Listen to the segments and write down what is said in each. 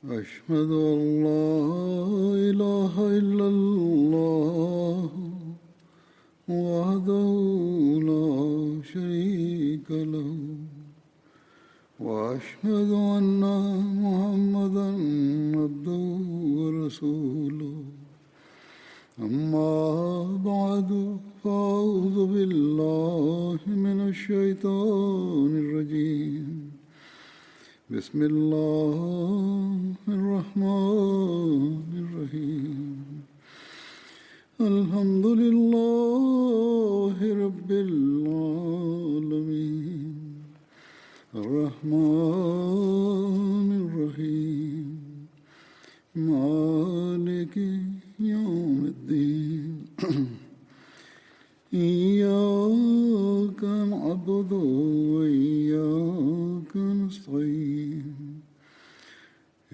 أشهد أن لا إله إلا الله وحده لا شريك له وأشهد أن محمدا عبده ورسوله أما بعد فأعوذ بالله من الشيطان الرجيم بسم الله الرحمن الرحيم الحمد لله رب العالمين الرحمن الرحيم مالك يوم الدين إياك نعبد وإياك نستعين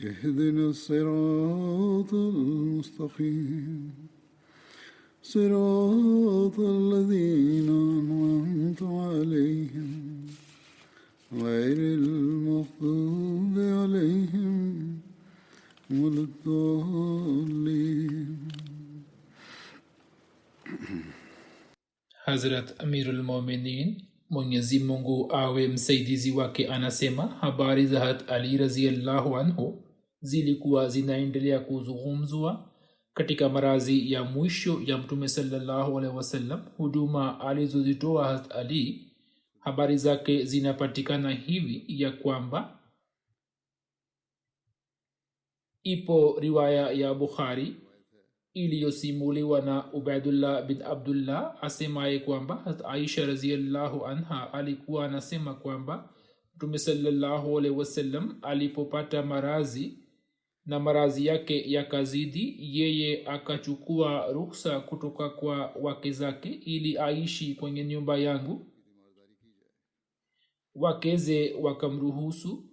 اهدنا الصراط المستقيم صراط الذين أنعمت عليهم غير المغضوب عليهم ولا الضالين. Hazrat Amirul Mominin, Mwenyezi Mungu awe msaidizi wake, anasema habari za Hazrat Ali radhiyallahu anhu zilikuwa zinaendelea kuzungumzwa katika marazi ya mwisho ya Mtume sallallahu alaihi wasallam. Huduma alizozitoa Hazrat Ali, habari zake zinapatikana hivi ya kwamba ipo riwaya ya Bukhari iliyosimuliwa na Ubaidullah bin Abdullah asemaye kwamba Hazrat Aisha radhiyallahu anha alikuwa anasema kwamba Mtume sallallahu alaihi wasallam alipopata marazi na marazi yake yakazidi, yeye akachukua ruhusa kutoka kwa wake zake ili aishi kwenye nyumba yangu. Wakeze wakamruhusu.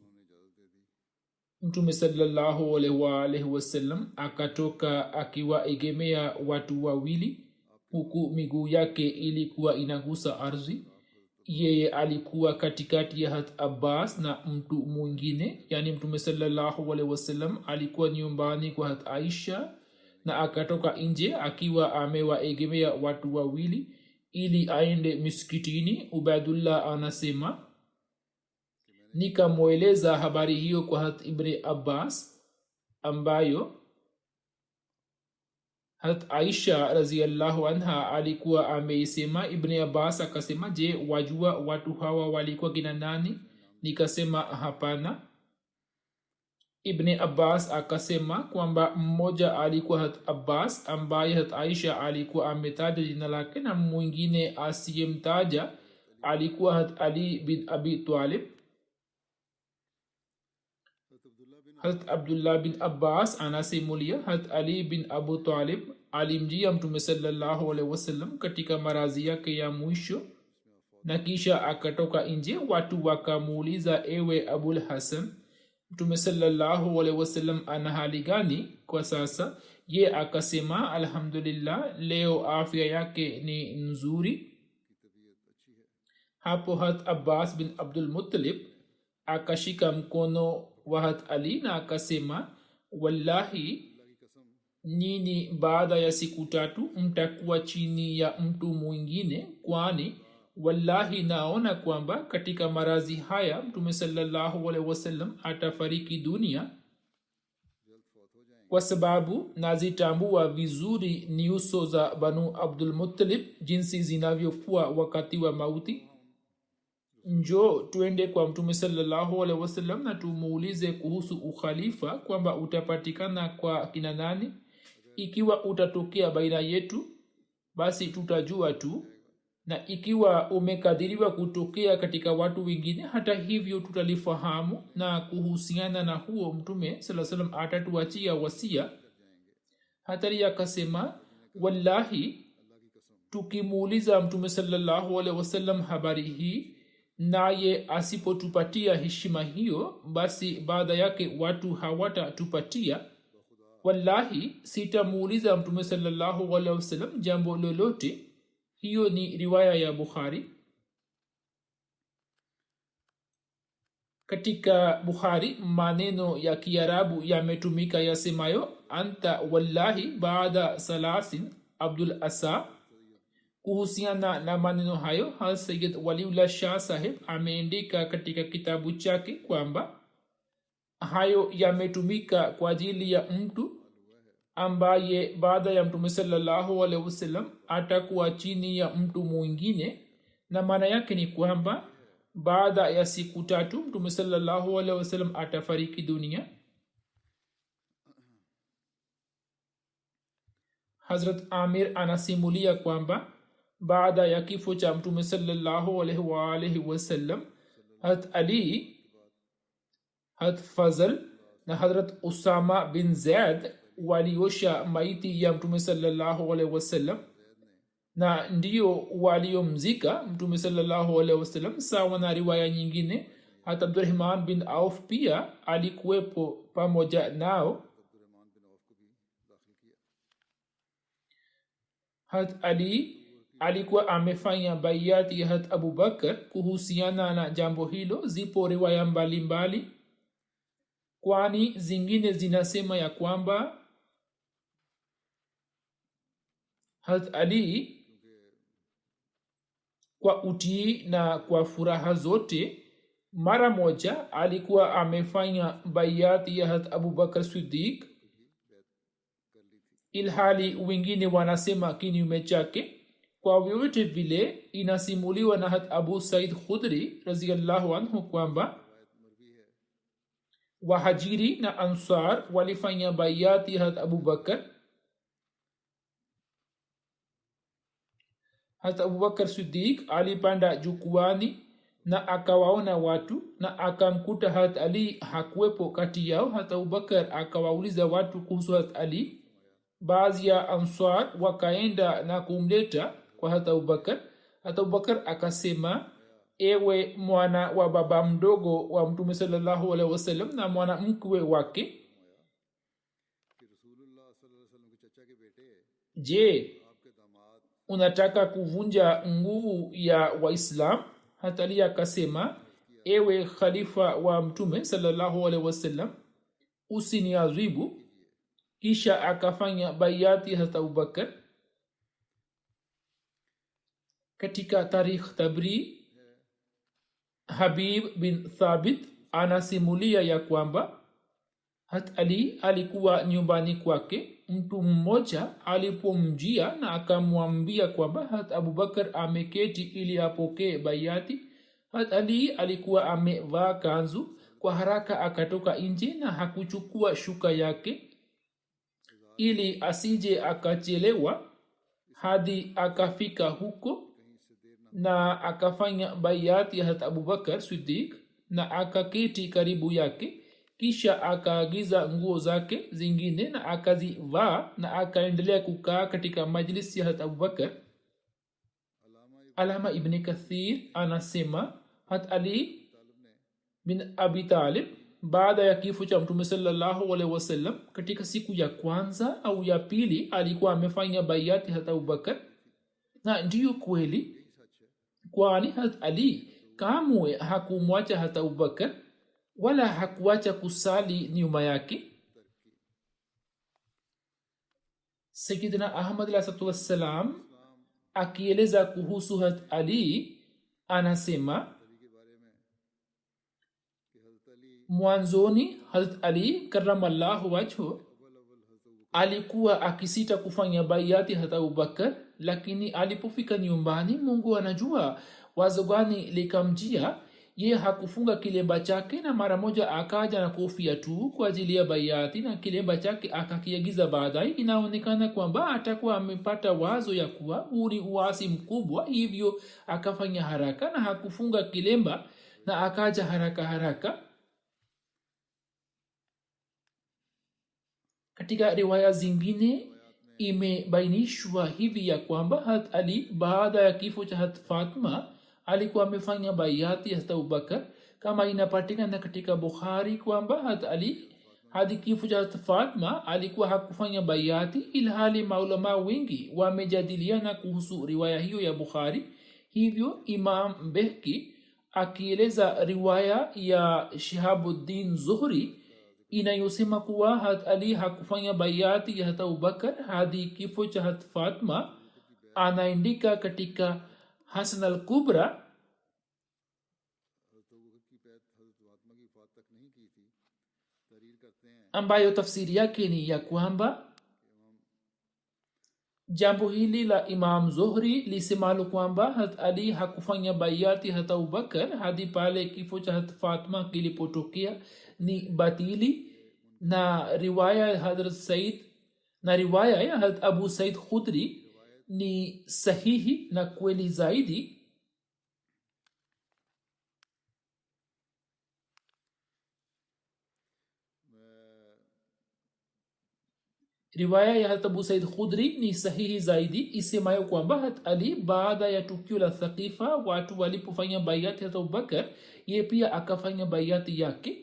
Mtume sallallahu alaihi wasallam akatoka akiwa egemea watu wawili, huku miguu yake ilikuwa inagusa ardhi. Yeye alikuwa katikati ya Hazrat Abbas na mtu mwingine, yani Mtume sallallahu alaihi wasallam alikuwa nyumbani kwa Hazrat Aisha na akatoka nje akiwa amewaegemea watu wawili ili aende miskitini. Ubaidullah anasema nikamweleza habari hiyo kwa Hazrat Ibn Abbas, ambayo Hazrat Aisha radhiyallahu anha alikuwa ameisema. Ibn Abbas akasema, je, wajua watu hawa walikuwa kina nani? Nikasema hapana. Ibn Abbas akasema kwamba mmoja alikuwa Hazrat Abbas ambaye Hazrat Aisha alikuwa ametaja jina lake, na mwingine asiyemtaja alikuwa Hazrat Ali bin Abi Talib. Hazrat Abdullah bin Abbas anasimulia Hazrat Ali bin Abu Talib alimjia Mtume sallallahu alaihi wasallam katika marazi yake ya mwisho, na kisha akatoka nje. Watu wakamuuliza, ewe Abul Hasan, Mtume sallallahu alaihi wasallam ana hali gani kwa sasa? Ye akasema, alhamdulillah, leo afya yake ni nzuri. Hapo Hazrat Abbas bin Abdul Muttalib akashika mkono wa Hazrat Ali na akasema, wallahi, nyinyi baada ya siku 3 mtakuwa chini ya mtu mwingine, kwani wallahi naona kwamba katika marazi haya Mtume sallallahu alaihi wasallam atafariki dunia, kwa sababu nazitambua vizuri nyuso za Banu Abdul Muttalib jinsi zinavyokuwa wakati wa mauti. Njoo tuende kwa Mtume sallallahu alaihi wasallam na tumuulize kuhusu ukhalifa, kwamba utapatikana kwa kina nani. Ikiwa utatokea baina yetu, basi tutajua tu, na ikiwa umekadiriwa kutokea katika watu wengine, hata hivyo tutalifahamu, na kuhusiana na huo Mtume sallallahu alaihi wasallam atatuachia wasia. Hatari akasema, wallahi, tukimuuliza Mtume sallallahu alaihi wasallam habari hii naye asipotupatia heshima hiyo, basi baada yake watu hawatatupatia. Wallahi, sitamuuliza Mtume sallallahu alaihi wasallam jambo lolote. Hiyo ni riwaya ya Bukhari. katika Bukhari maneno ya Kiarabu yametumika yasemayo anta wallahi baada salasin Abdul Asa. Kuhusiana na maneno hayo, Sayyid Waliullah Shah Sahib ameandika katika kitabu chake kwamba hayo yametumika kwa ajili ya mtu ambaye baada ya Mtume sallallahu alaihi wasallam atakuwa chini ya mtu mwingine, na maana yake ni kwamba baada ya siku 3 Mtume sallallahu alaihi wasallam atafariki dunia. Hazrat Amir anasimulia kwamba baada ya kifo cha Mtume sallallahu alaihi wasallam, Hazrat Ali, Hazrat Fazl na Hazrat Usama bin Zaid waliosha maiti ya Mtume sallallahu alaihi wasallam na ndio waliomzika Mtume sallallahu alaihi wasallam. Sawa na riwaya nyingine, Hazrat Abdurrahman bin Auf pia alikuwepo pamoja nao. Hazrat Ali alikuwa amefanya bayati ya Hazrat Abu Bakar. Kuhusiana na jambo hilo zipo riwaya mbalimbali, kwani zingine zinasema ya kwamba Hazrat Ali kwa utii na kwa furaha zote mara moja alikuwa amefanya bayati ya Hazrat Abu Bakar Siddiq, ilhali wengine wanasema kinyume chake. Kwa vyote vile inasimuliwa na Hazrat Abu Said Khudri radhiyallahu anhu kwamba Wahajiri na Ansar walifanya bayati ya Hazrat Abu Bakar. Hazrat Abu Bakar Siddiq alipanda jukwani na akawaona watu na akamkuta Hazrat Ali hakuwepo kati yao. Hazrat Abu Bakar akawauliza watu kuhusu Hazrat Ali. Baadhi ya Ansar wakaenda na kumleta kwa Hazrat Abu Bakar. Hazrat Abu Bakar akasema, ewe mwana wa baba mdogo wa Mtume sallallahu alaihi wasallam na mwana mkwe wake, je, unataka kuvunja nguvu ya Waislam? Hazrat Ali akasema, ewe khalifa wa Mtume sallallahu alaihi wasallam, usiniadhibu. Kisha akafanya bayati Hazrat Abu Bakar. Katika Tarikh Tabri, Habib bin Thabit anasimulia ya kwamba Hazrat Ali alikuwa nyumbani kwake. Mtu mmoja alipomjia na akamwambia kwamba Hazrat Abu Bakar ameketi ili apokee bayati. Hazrat Ali alikuwa amevaa kanzu. Kwa haraka akatoka nje na hakuchukua shuka yake ili asije akachelewa hadi akafika huko, na akafanya bayati ya Hazrat Abu Bakar Siddiq na akaketi karibu yake. Kisha akaagiza nguo zake zingine na akazivaa na akaendelea kukaa katika majlisi ya Hazrat Abu Bakar. Alama Ibn Kathir anasema Hazrat Ali bin Abi Talib baada ya kifo cha Mtume sallallahu alaihi wasallam, katika siku ya kwanza au ya pili alikuwa amefanya bayati Hazrat Abu Bakar. Na ndiyo kweli, kwani Hazrat Ali kamwe hakumwacha Hazrat Abu Bakar wala hakuacha kusali nyuma yake. Sayyidina Ahmad alayhi wassalam akieleza kuhusu Hazrat Ali anasema, mwanzoni Hazrat Ali karramallahu wajhu alikuwa akisita kufanya bayati Hazrat Abu Bakar, lakini alipofika nyumbani, Mungu anajua wazo gani likamjia, ye hakufunga kilemba chake na mara moja akaja na kofia tu kwa ajili ya bayati na kilemba chake akakiagiza. Baadaye inaonekana kwamba atakuwa amepata wazo ya kuwa huu ni uasi mkubwa, hivyo akafanya haraka na hakufunga kilemba na akaja haraka haraka. Katika riwaya zingine imebainishwa hivi ya kwamba Hazrat Ali baada ya kifo cha Hazrat Fatima alikuwa amefanya bayati ya Hazrat Abu Bakar, kama inapatikana katika Bukhari kwamba Hazrat Ali hadi kifo cha Hazrat Fatima alikuwa hakufanya bayati, ilhali maulama wengi wamejadiliana kuhusu riwaya hiyo ya Bukhari. Hivyo Imam Behki akieleza riwaya ya Shihabuddin Zuhri inayosema kuwa hat ali hakufanya bayati ya hata Abubakar hadi kifo cha hat Fatma, anaandika katika Hasan al-Kubra ambayo tafsiri yake ni ya kwamba jambo hili la Imam Zuhri lisemalo kwamba hat ali hakufanya bayati hata Abubakar hadi pale kifo cha hat Fatma kilipotokea ni batili, na riwaya ya Hadrat Said na riwaya ya Hadrat Abu Said Khudri ni sahihi na kweli zaidi. Riwaya ya Hadrat Abu Said Khudri ni sahihi zaidi isemayo kwamba Hadrat Ali baada ya tukio la Thaqifa watu walipofanya bayati Hadrat Abubakar, ye pia akafanya bayati yake.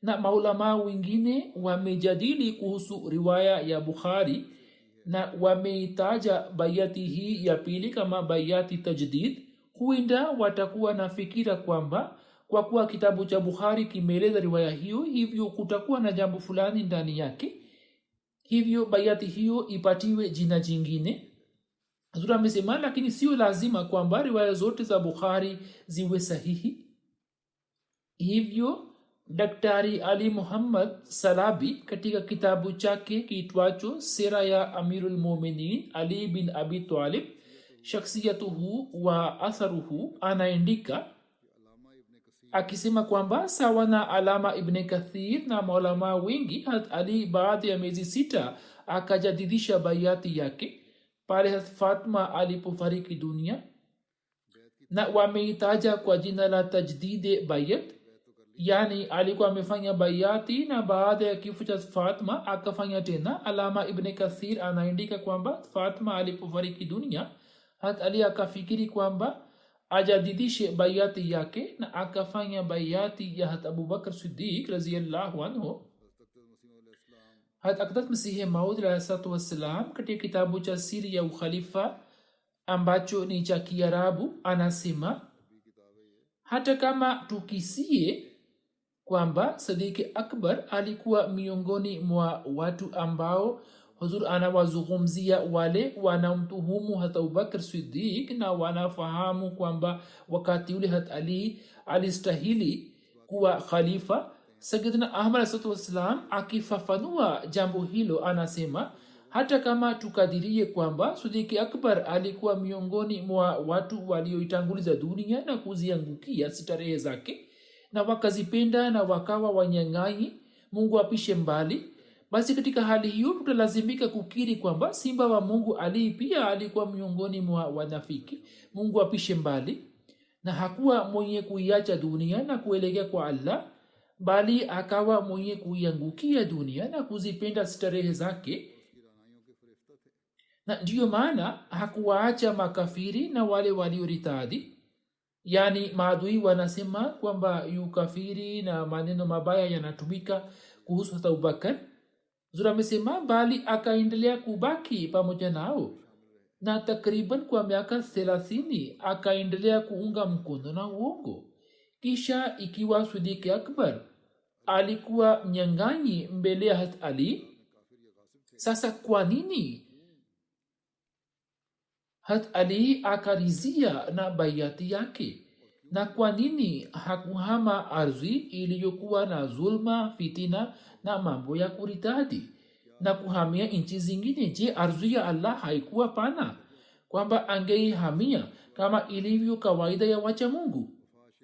Na maulama wengine wamejadili kuhusu riwaya ya Bukhari na wameitaja bayati hii ya pili kama bayati tajdid. Huenda watakuwa na fikira kwamba kwa kuwa kitabu cha Bukhari kimeeleza riwaya hiyo, hivyo kutakuwa na jambo fulani ndani yake, hivyo bayati hiyo ipatiwe jina jingine. Hazrat amesema lakini sio lazima kwamba riwaya zote za Bukhari ziwe sahihi. Hivyo Daktari Ali Muhammad Salabi katika kitabu chake kiitwacho Sira ya Amirul Mu'minin Ali bin Abi Talib shakhsiyatuhu wa atharuhu anaandika akisema kwamba sawa na Alama Ibn Kathir na maulama wengi, Hazrat Ali baada ya miezi 6 akajadidisha bayati yake pale Hazrat Fatma alipofariki dunia, na wameitaja kwa jina la tajdid bayat, yani alikuwa amefanya bayati na baada ya kifo cha Fatma akafanya tena. Alama Ibn Kathir anaandika kwamba Fatma alipofariki dunia, Hazrat Ali akafikiri kwamba ajadidishe bayati yake na akafanya bayati ya Hazrat Abubakar Siddiq radhiyallahu anhu. Hazrat Aqdat Masih Maud alayhi wassalam katika kitabu cha Siri ya Ukhalifa ambacho ni cha Kiarabu anasema hata kama tukisie kwamba Siddiq Akbar alikuwa miongoni mwa watu ambao Huzur anawazungumzia wale wanamtuhumu Hazrat Abubakar Siddiq na wanafahamu kwamba wakati ule Hazrat Ali alistahili kuwa khalifa, Sayyidina Ahmad s.a.w. akifafanua jambo hilo anasema hata kama tukadirie kwamba Siddiq Akbar alikuwa miongoni mwa watu walioitanguliza dunia na kuziangukia starehe zake na wakazipenda na wakawa wanyang'anyi, Mungu apishe mbali, basi katika hali hiyo tutalazimika kukiri kwamba simba wa Mungu Ali pia alikuwa miongoni mwa wanafiki, Mungu apishe mbali, na hakuwa mwenye kuiacha dunia na kuelekea kwa Allah, bali akawa mwenye kuiangukia dunia na kuzipenda starehe zake. Na ndiyo maana hakuwaacha makafiri na wale walioritadi, yani maadui wanasema kwamba yukafiri na maneno mabaya yanatumika kuhusu Hazrat Abubakar. Zura amesema bali akaendelea kubaki pamoja nao na takriban kwa miaka 30 akaendelea kuunga mkono na uongo. Kisha ikiwa Siddiq Akbar alikuwa mnyang'anyi mbele ya Hazrat Ali, sasa kwa nini Hazrat Ali akarizia na bayati yake, na kwa nini hakuhama ardhi iliyokuwa na zulma, fitina na mambo ya kuritadi na kuhamia nchi zingine? Je, ardhi ya Allah haikuwa pana kwamba angeihamia kama ilivyo kawaida ya wacha Mungu?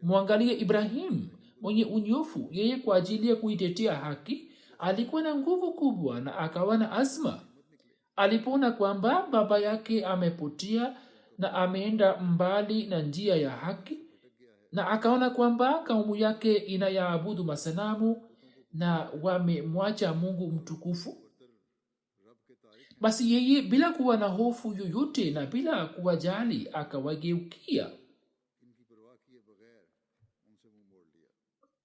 Mwangalie Ibrahim mwenye unyofu, yeye kwa ajili ya kuitetea haki alikuwa na nguvu kubwa na akawa na azma. Alipoona kwamba baba yake amepotea na ameenda mbali na njia ya haki, na akaona kwamba kaumu yake inayaabudu masanamu na wamemwacha Mungu mtukufu, basi yeye bila kuwa na hofu yoyote na bila kuwajali akawageukia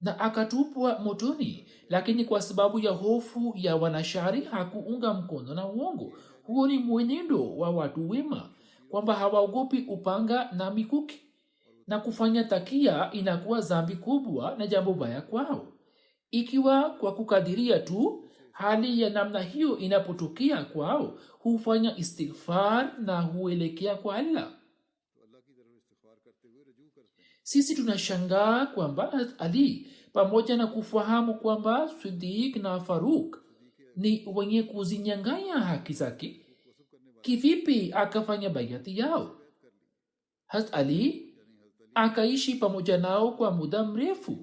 na akatupwa motoni. Lakini kwa sababu ya hofu ya wanashari hakuunga mkono na uongo. Huo ni mwenendo wa watu wema, kwamba hawaogopi upanga na mikuki. na kufanya takia inakuwa dhambi kubwa na jambo baya kwao. Ikiwa kwa kukadiria tu hali ya namna hiyo inapotokea kwao, hufanya istighfar na huelekea kwa Allah. Sisi tunashangaa kwamba Ali, pamoja na kufahamu kwamba Siddiq na Faruk ni wenye kuzinyang'anya haki zake, kivipi akafanya bayati yao? Hazrat Ali akaishi pamoja nao kwa muda mrefu,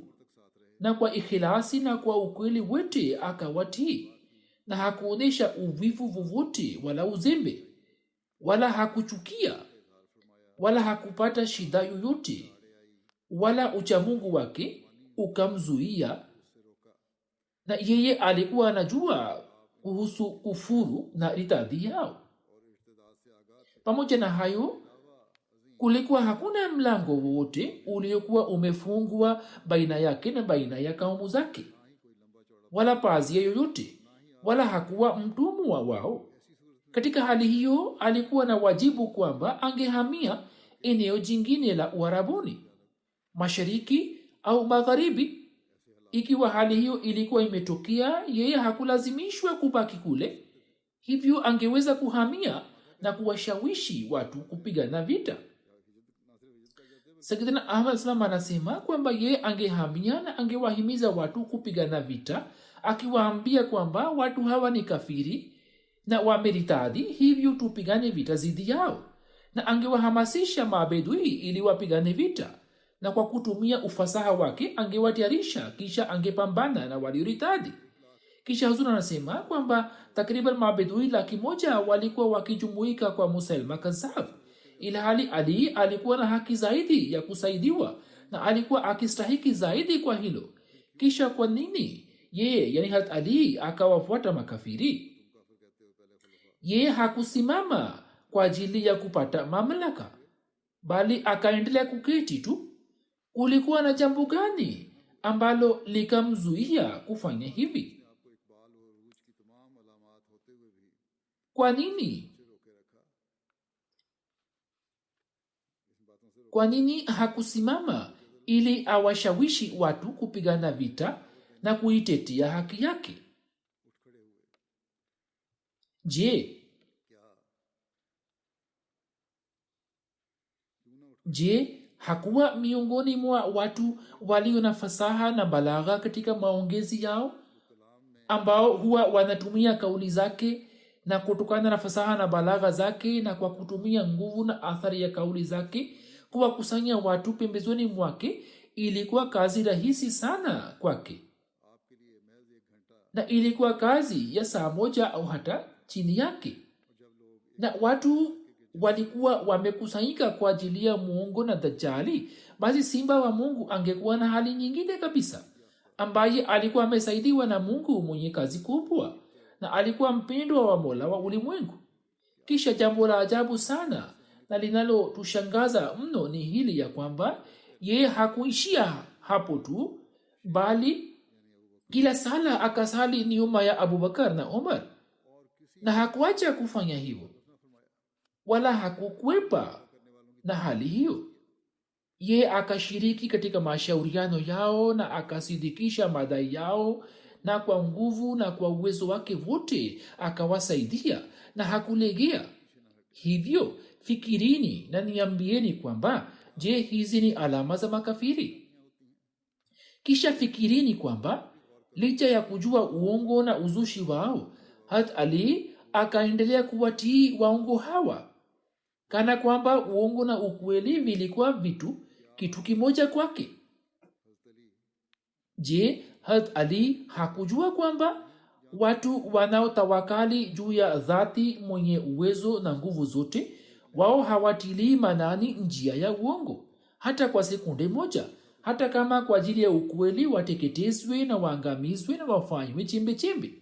na kwa ikhilasi na kwa ukweli wote akawatii, na hakuonesha uvivu vovote wala uzembe, wala hakuchukia wala hakupata shida yoyote, wala uchamungu wake ukamzuia. Na yeye alikuwa anajua kuhusu kufuru na ritadi yao. Pamoja na hayo, kulikuwa hakuna mlango wowote uliokuwa umefungwa baina yake na baina ya kaumu zake, wala pazia yoyote, wala hakuwa mtumwa wao. Katika hali hiyo, alikuwa na wajibu kwamba angehamia eneo jingine la Uarabuni, mashariki au magharibi. Ikiwa hali hiyo ilikuwa imetokea, yeye hakulazimishwa kubaki kule, hivyo angeweza kuhamia na kuwashawishi watu kupigana vita. Sayyidina Ahmad Islam anasema kwamba yeye angehamia na angewahimiza watu kupigana vita, akiwaambia kwamba watu hawa ni kafiri na wameritadi, hivyo tupigane vita zidi yao, na angewahamasisha mabedui ili wapigane vita, na kwa kutumia ufasaha wake angewatayarisha, kisha angepambana na walioritadi. Kisha Huzur anasema kwamba takriban mabedui 100,000 walikuwa wakijumuika kwa Musailima Kazzab, ilhali Ali alikuwa na haki zaidi ya kusaidiwa na alikuwa akistahiki zaidi kwa hilo. Kisha kwa nini yeye, yani Hazrat Ali, akawafuata makafiri? Yeye hakusimama kwa ajili ya kupata mamlaka, bali akaendelea kuketi tu. Kulikuwa na jambo gani ambalo likamzuia kufanya hivi? Kwa nini hakusimama ili awashawishi watu kupigana vita na kuitetea haki yake? Je, hakuwa miongoni mwa watu walio na fasaha na balagha katika maongezi yao, ambao huwa wanatumia kauli zake, na kutokana na fasaha na balagha zake na kwa kutumia nguvu na athari ya kauli zake kuwakusanya watu pembezoni mwake? Ilikuwa kazi rahisi sana kwake, na ilikuwa kazi ya saa moja au hata chini yake, na watu walikuwa wamekusanyika kwa ajili ya muongo na Dajjali. Basi simba wa Mungu angekuwa na hali nyingine kabisa, ambaye alikuwa amesaidiwa na Mungu mwenye kazi kubwa, na alikuwa mpendwa wa Mola wa ulimwengu. Kisha jambo la ajabu sana na linalotushangaza mno ni hili ya kwamba yeye hakuishia hapo tu, bali kila sala akasali nyuma ya Abubakar na Umar, na hakuacha kufanya hivyo, wala hakukwepa na hali hiyo. Ye akashiriki katika mashauriano yao na akasidikisha madai yao, na kwa nguvu na kwa uwezo wake wote akawasaidia na hakulegea. Hivyo fikirini na niambieni kwamba je, hizi ni alama za makafiri? Kisha fikirini kwamba licha ya kujua uongo na uzushi wao, Hazrat Ali akaendelea kuwatii waongo hawa, kana kwamba uongo na ukweli vilikuwa kitu kimoja kwake. Je, Hazrat Ali hakujua kwamba watu wanaotawakali juu ya dhati mwenye uwezo na nguvu zote, wao hawatilii manani njia ya uongo hata kwa sekunde moja, hata kama kwa ajili ya ukweli wateketezwe na waangamizwe na wafanywe chembe chembe?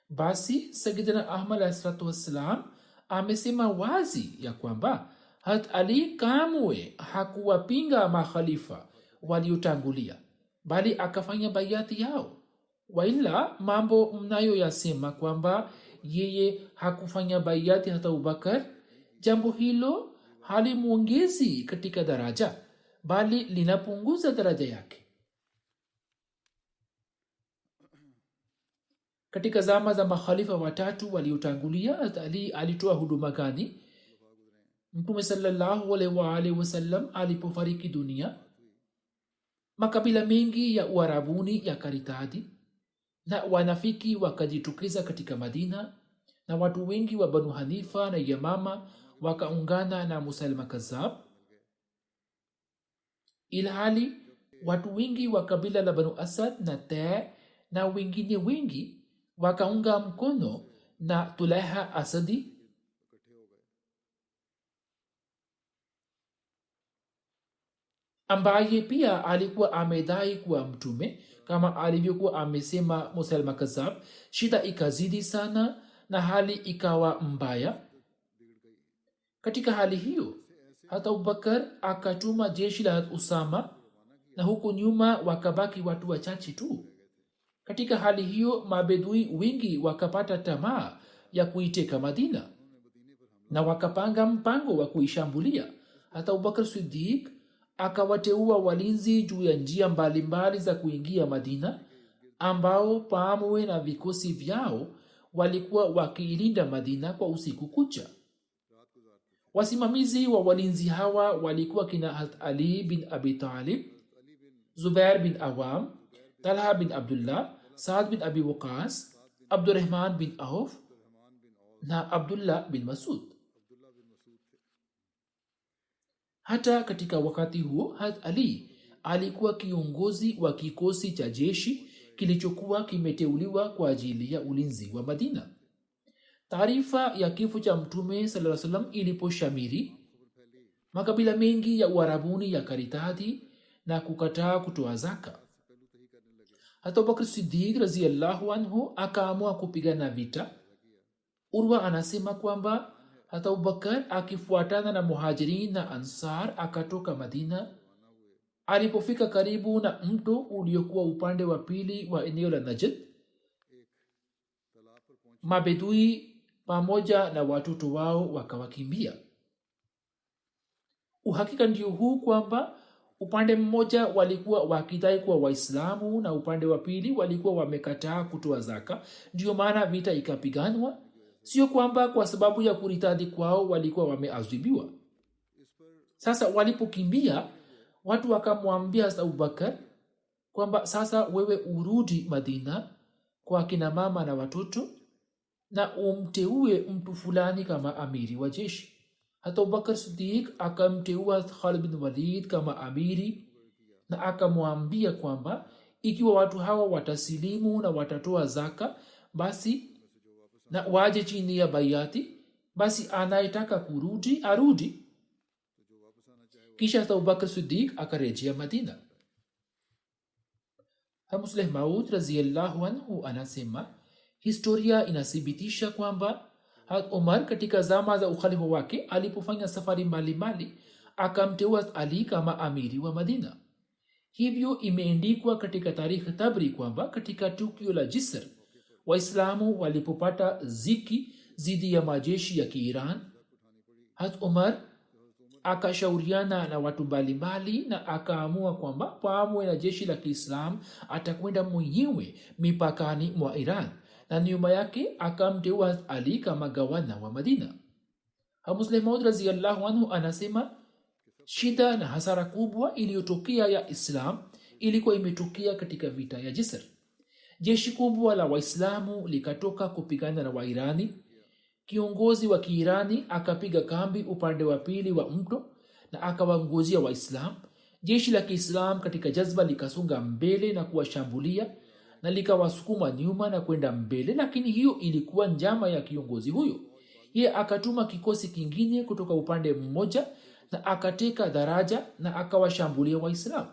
Basi Sayyidina Ahmad alayhi wassalam amesema wazi ya kwamba Hazrat Ali kamwe hakuwapinga makhalifa waliotangulia, bali akafanya bayati yao. Waila mambo mnayoyasema kwamba yeye hakufanya bayati hata Abubakar, jambo hilo halimwongezi katika daraja bali linapunguza daraja yake. Katika zama za makhalifa watatu waliotangulia, Ali alitoa huduma gani? Mtume sallallahu alaihi wasallam alipofariki dunia, makabila mengi ya Uarabuni yakaritadi na wanafiki wakajitokeza katika Madina, na watu wengi wa Banu Hanifa na Yamama wakaungana na Musailima Kazzab, ilhali watu wengi wa kabila la Banu Asad na Tai na wengine wengi wakaunga mkono na Tulaiha Asadi. Ambaye pia alikuwa amedai kuwa mtume kama alivyokuwa amesema Musailima Kazzab. Shida ikazidi sana na hali ikawa mbaya. Katika hali hiyo hata Abubakar akatuma jeshi la Usama, na huko nyuma wakabaki watu wachache tu. Katika hali hiyo mabedui wengi wakapata tamaa ya kuiteka Madina na wakapanga mpango wa kuishambulia. Hata Abubakar Siddiq akawateua walinzi juu ya njia mbalimbali za kuingia Madina, ambao pamoja na vikosi vyao walikuwa wakiilinda Madina kwa usiku kucha. Wasimamizi wa walinzi hawa walikuwa kina Ali bin Abi Talib, Zubair bin Awam, Talha bin Abdullah, Saad bin Abi Waqas, Abdurrahman bin Auf na Abdullah bin Masud. Hata katika wakati huo Ali alikuwa kiongozi wa kikosi cha jeshi kilichokuwa kimeteuliwa kwa ajili ya ulinzi wa Madina. Taarifa ya kifo cha Mtume sallallahu alaihi wasallam iliposhamiri, makabila mengi ya Uarabuni yakaritadi na kukataa kutoa zaka. Hata Abubakar Siddiq radhiyallahu anhu akaamua kupigana vita. Urwa anasema kwamba hata Abubakar akifuatana na Muhajirin na Ansar akatoka Madina. Alipofika karibu na mto uliokuwa upande wa pili wa eneo la Najd, mabedui pamoja na watoto wao wakawakimbia. Uhakika ndio huu kwamba upande mmoja walikuwa wakidai kuwa Waislamu na upande wa pili walikuwa wamekataa kutoa zaka. Ndio maana vita ikapiganwa, sio kwamba kwa sababu ya kuritadi kwao walikuwa wameadhibiwa. Sasa walipokimbia, watu wakamwambia Abubakar kwamba sasa wewe urudi Madina kwa kina mama na watoto na umteue mtu fulani kama amiri wa jeshi. Hata Abubakar Siddiq akamteua Khalid bin Walid kama amiri na akamwambia kwamba ikiwa watu hawa watasilimu na watatoa zaka basi na waje chini ya bayati, basi anayetaka kurudi arudi. Kisha Abubakar Siddiq akarejea Madina. Musleh Maud radhiyallahu anhu anasema historia inathibitisha kwamba Umar katika zama za ukhalifa wake alipofanya safari mbalimbali akamteua Ali kama amiri wa Madina. Hivyo imeandikwa katika tarikh Tabri kwamba katika tukio la Jisr, Waislamu walipopata ziki zidi ya majeshi ya Kiiran, Umar akashauriana na watu mbalimbali na akaamua kwamba pamoja na jeshi la Kiislamu atakwenda mwenyewe mipakani mwa Iran, na nyuma yake akamteua Ali kama gavana wa Madina. Musleh Maud radhiyallahu anhu anasema shida na hasara kubwa iliyotokea ya Islam ilikuwa imetokea katika vita ya Jisr. Jeshi kubwa la Waislamu likatoka kupigana na Wairani. Kiongozi wa Kiirani akapiga kambi upande wa pili wa mto na akawanguzia Waislamu. Jeshi la Kiislam katika jazba likasonga mbele na kuwashambulia na likawasukuma nyuma na kwenda mbele, lakini hiyo ilikuwa njama ya kiongozi huyo. Yeye akatuma kikosi kingine kutoka upande mmoja na akateka daraja na akawashambulia Waislamu.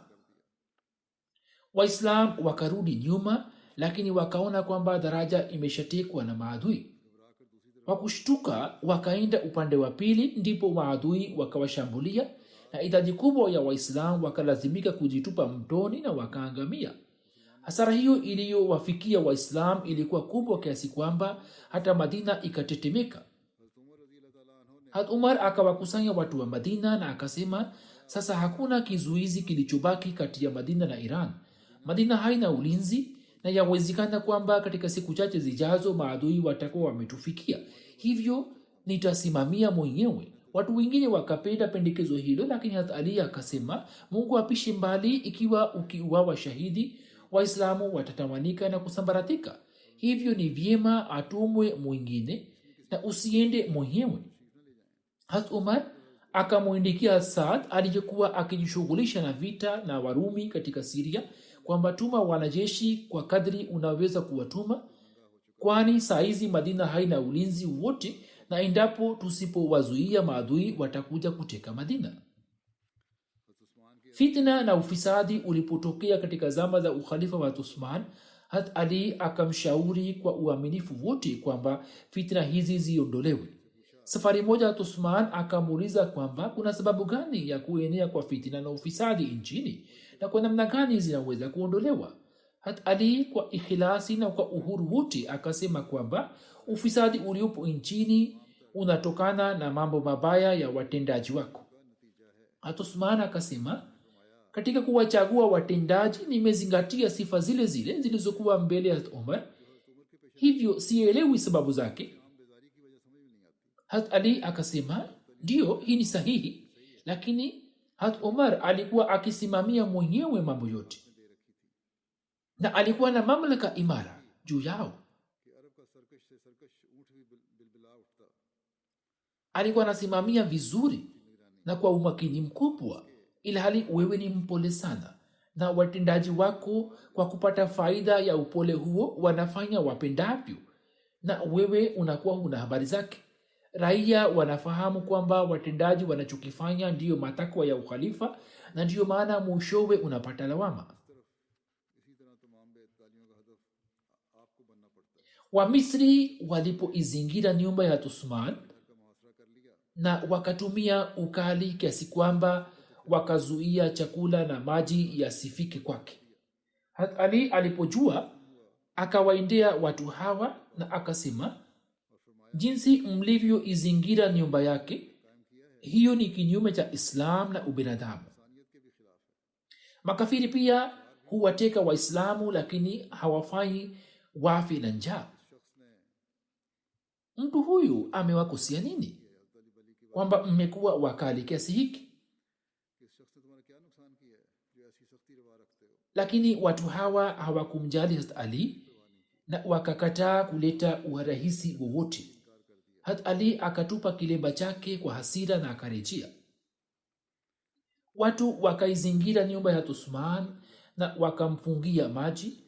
Waislamu wakarudi nyuma, lakini wakaona kwamba daraja imeshatekwa na maadui. Wakushtuka wakaenda upande wa pili, ndipo maadui wakawashambulia na idadi kubwa ya Waislamu wakalazimika kujitupa mtoni na wakaangamia. Hasara hiyo iliyowafikia Waislamu ilikuwa kubwa kiasi kwamba hata Madina ikatetemeka. hat umar akawakusanya watu wa madina na akasema, sasa hakuna kizuizi kilichobaki kati ya madina na iran. Madina haina ulinzi na yawezekana kwamba katika siku chache zijazo maadui watakuwa wametufikia, hivyo nitasimamia mwenyewe. Watu wengine wakapenda pendekezo hilo, lakini Hazrat Ali akasema, Mungu apishe mbali, ikiwa ukiuawa shahidi waislamu watatamanika na kusambaratika, hivyo ni vyema atumwe mwingine na usiende mwenyewe. Hazrat Umar akamwindikia Saad aliyekuwa akijishughulisha na vita na Warumi katika Syria kwamba tuma wanajeshi kwa kadri unaweza kuwatuma, kwani saizi Madina haina ulinzi wote, na endapo tusipowazuia maadui watakuja kuteka Madina. Fitna na ufisadi ulipotokea katika zama za ukhalifa wa Uthman, Hazrat Ali akamshauri kwa uaminifu wote kwamba fitna hizi ziondolewe. Safari moja Uthman akamuuliza kwamba kuna sababu gani ya kuenea kwa fitna na ufisadi nchini na kwa namna gani zinaweza kuondolewa. Hazrat Ali kwa ikhilasi na kwa uhuru wote akasema kwamba ufisadi uliopo nchini unatokana na mambo mabaya ya watendaji wako. Uthman akasema, katika kuwachagua watendaji nimezingatia sifa zile zile zilizokuwa mbele ya Umar, hivyo sielewi sababu zake. Hazrat Ali akasema, ndio, hii ni sahihi, lakini Hazrat Umar alikuwa akisimamia mwenyewe mambo yote na alikuwa na mamlaka imara juu yao. Alikuwa anasimamia vizuri na kwa umakini mkubwa, ilhali wewe ni mpole sana na watendaji wako kwa kupata faida ya upole huo wanafanya wapendavyo, na wewe unakuwa huna habari zake. Raia wanafahamu kwamba watendaji wanachokifanya ndiyo matakwa ya ukhalifa, na ndiyo maana mwishowe unapata lawama. Wamisri walipoizingira nyumba ya Uthman na wakatumia ukali kiasi kwamba wakazuia chakula na maji yasifike kwake, Hazrat Ali alipojua akawaendea watu hawa na akasema, jinsi mlivyoizingira nyumba yake, hiyo ni kinyume cha Islam na ubinadamu. Makafiri pia huwateka Waislamu, lakini hawafanyi wafe na njaa. Mtu huyu amewakosea nini kwamba mmekuwa wakali kiasi hiki? Lakini watu hawa hawakumjali Hazrat Ali na wakakataa kuleta urahisi wowote. Hazrat Ali akatupa kilemba chake kwa hasira na akarejea. Watu wakaizingira nyumba ya Uthman na wakamfungia maji.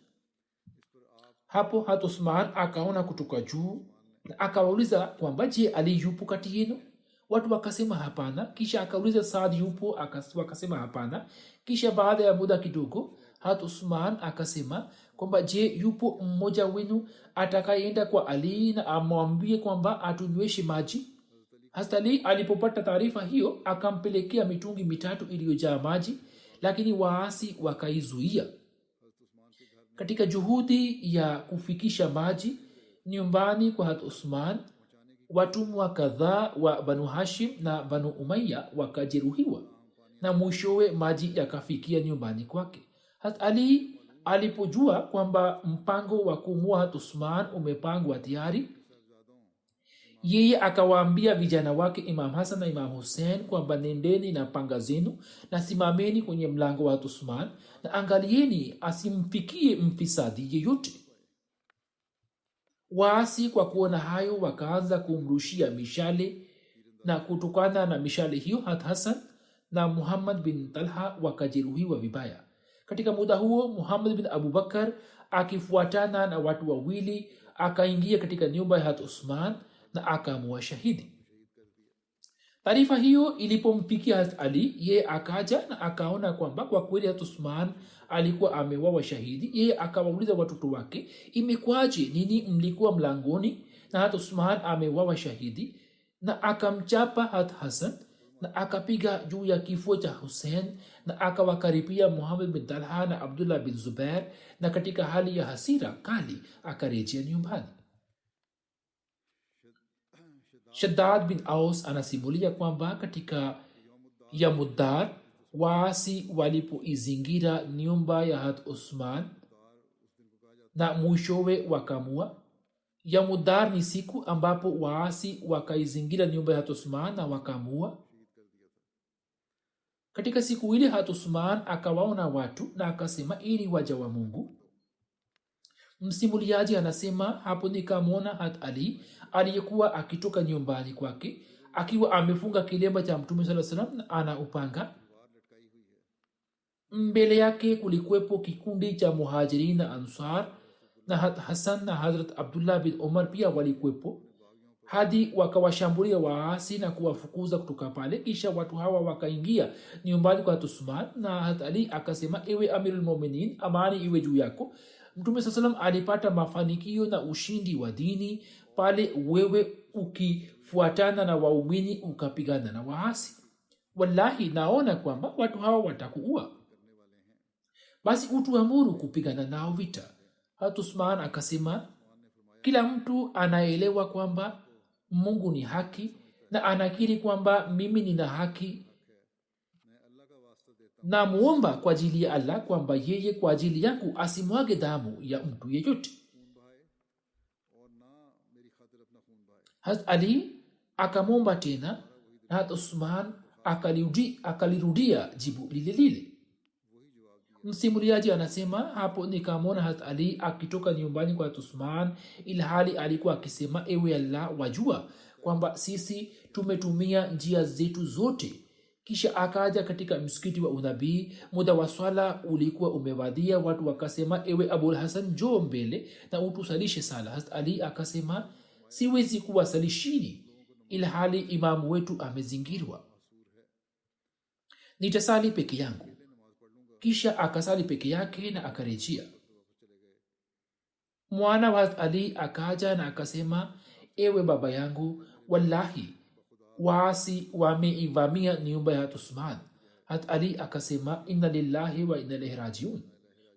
Hapo Hazrat Uthman akaona kutoka juu na akawauliza kwamba, je, Ali yupo kati yenu? Watu wakasema hapana. Kisha akauliza, Saad yupo? Wakasema hapana. Kisha baada ya muda kidogo Hazrat Uthman akasema kwamba, je, yupo mmoja wenu atakayeenda kwa Ali na amwambie kwamba atunyweshe maji? Hazrat Ali alipopata taarifa hiyo akampelekea mitungi 3 iliyojaa maji, lakini waasi wakaizuia. Katika juhudi ya kufikisha maji nyumbani kwa Hazrat Uthman, watumwa kadhaa wa Banu Hashim na Banu Umayya wakajeruhiwa na mwishowe maji yakafikia nyumbani kwake. Hazrat Ali alipojua kwamba mpango wa kumua Hazrat Uthman umepangwa tayari, yeye akawaambia vijana wake Imam Hasan na Imam Hussein kwamba, nendeni na panga zenu na simameni kwenye mlango wa Hazrat Uthman na angalieni asimfikie mfisadi yeyote. Waasi kwa kuona hayo wakaanza kumrushia mishale, na kutokana na mishale hiyo Hazrat Hasan na Muhammad bin Talha wakajeruhiwa vibaya. Katika muda huo Muhammad bin Abubakar akifuatana na watu wawili akaingia katika nyumba ya Hazrat Uthman na akamua shahidi. Taarifa hiyo ilipomfikia Hazrat Ali, yeye akaja na akaona kwamba kwa kweli Hazrat Uthman alikuwa amewawa shahidi. Yeye akawauliza watoto wake, imekwaje, nini mlikuwa mlangoni na Hazrat Uthman amewawa shahidi? Na akamchapa Hazrat Hasan na akapiga juu ya kifua cha Hussein na akawakaribia Muhammad bin Talha na Abdullah bin Zubair, na katika hali ya hasira kali akarejea nyumbani. Shaddad bin Aus anasimulia kwamba katika Yamuddar waasi walipoizingira nyumba ya Hat Usman na mwishowe wakamua. Yamuddar ni siku ambapo waasi wakaizingira nyumba ya Hat Usman na wakamua. Katika siku ile Hat Usman akawaona watu na akasema, ili waja wa Mungu. Msimuliaji anasema, hapo nikamwona Hat Ali aliyekuwa akitoka nyumbani kwake akiwa amefunga kilemba cha Mtume sallallahu alaihi wasallam ana upanga. Mbele yake kulikuwepo kikundi cha Muhajirin na Ansar, na Hasan na Hazrat Abdullah bin Umar pia walikuwepo, hadi wakawashambulia waasi na kuwafukuza kutoka pale. Kisha watu hawa wakaingia nyumbani kwa Usman, na Hat Ali akasema, ewe Amirul Mu'minin, amani iwe juu yako. Mtume sallallahu alipata mafanikio na ushindi wa dini pale wewe ukifuatana na waumini ukapigana na waasi. Wallahi naona kwamba watu hawa watakuua, basi utuamuru kupigana nao vita. Hat Usman akasema, kila mtu anaelewa kwamba Mungu ni haki na anakiri kwamba mimi nina haki. Na muomba kwa ajili ya Allah kwamba yeye kwa ajili yangu asimwage damu ya mtu yeyote. Hazrat Ali akamwomba tena na Hazrat Usman akalirudia jibu lile lile. Msimuliaji anasema, hapo nikamwona Hazrat Ali akitoka nyumbani kwa Hazrat Usman ilhali alikuwa akisema, ewe Allah, wajua kwamba sisi tumetumia njia zetu zote. Kisha akaja katika msikiti wa unabii. Muda wa swala ulikuwa umewadia. Watu wakasema, ewe Abul Hasan, njoo mbele na utusalishe sala. Hazrat Ali akasema, siwezi kuwasalishini ilhali imamu wetu amezingirwa, nitasali peke yangu. Kisha akasali peke yake na akarejea. Mwana wa Hazrat Ali akaja na akasema, ewe baba yangu, wallahi waasi wameivamia nyumba ya Usman. Hazrat Ali akasema, inna lillahi wa inna ilaihi rajiun,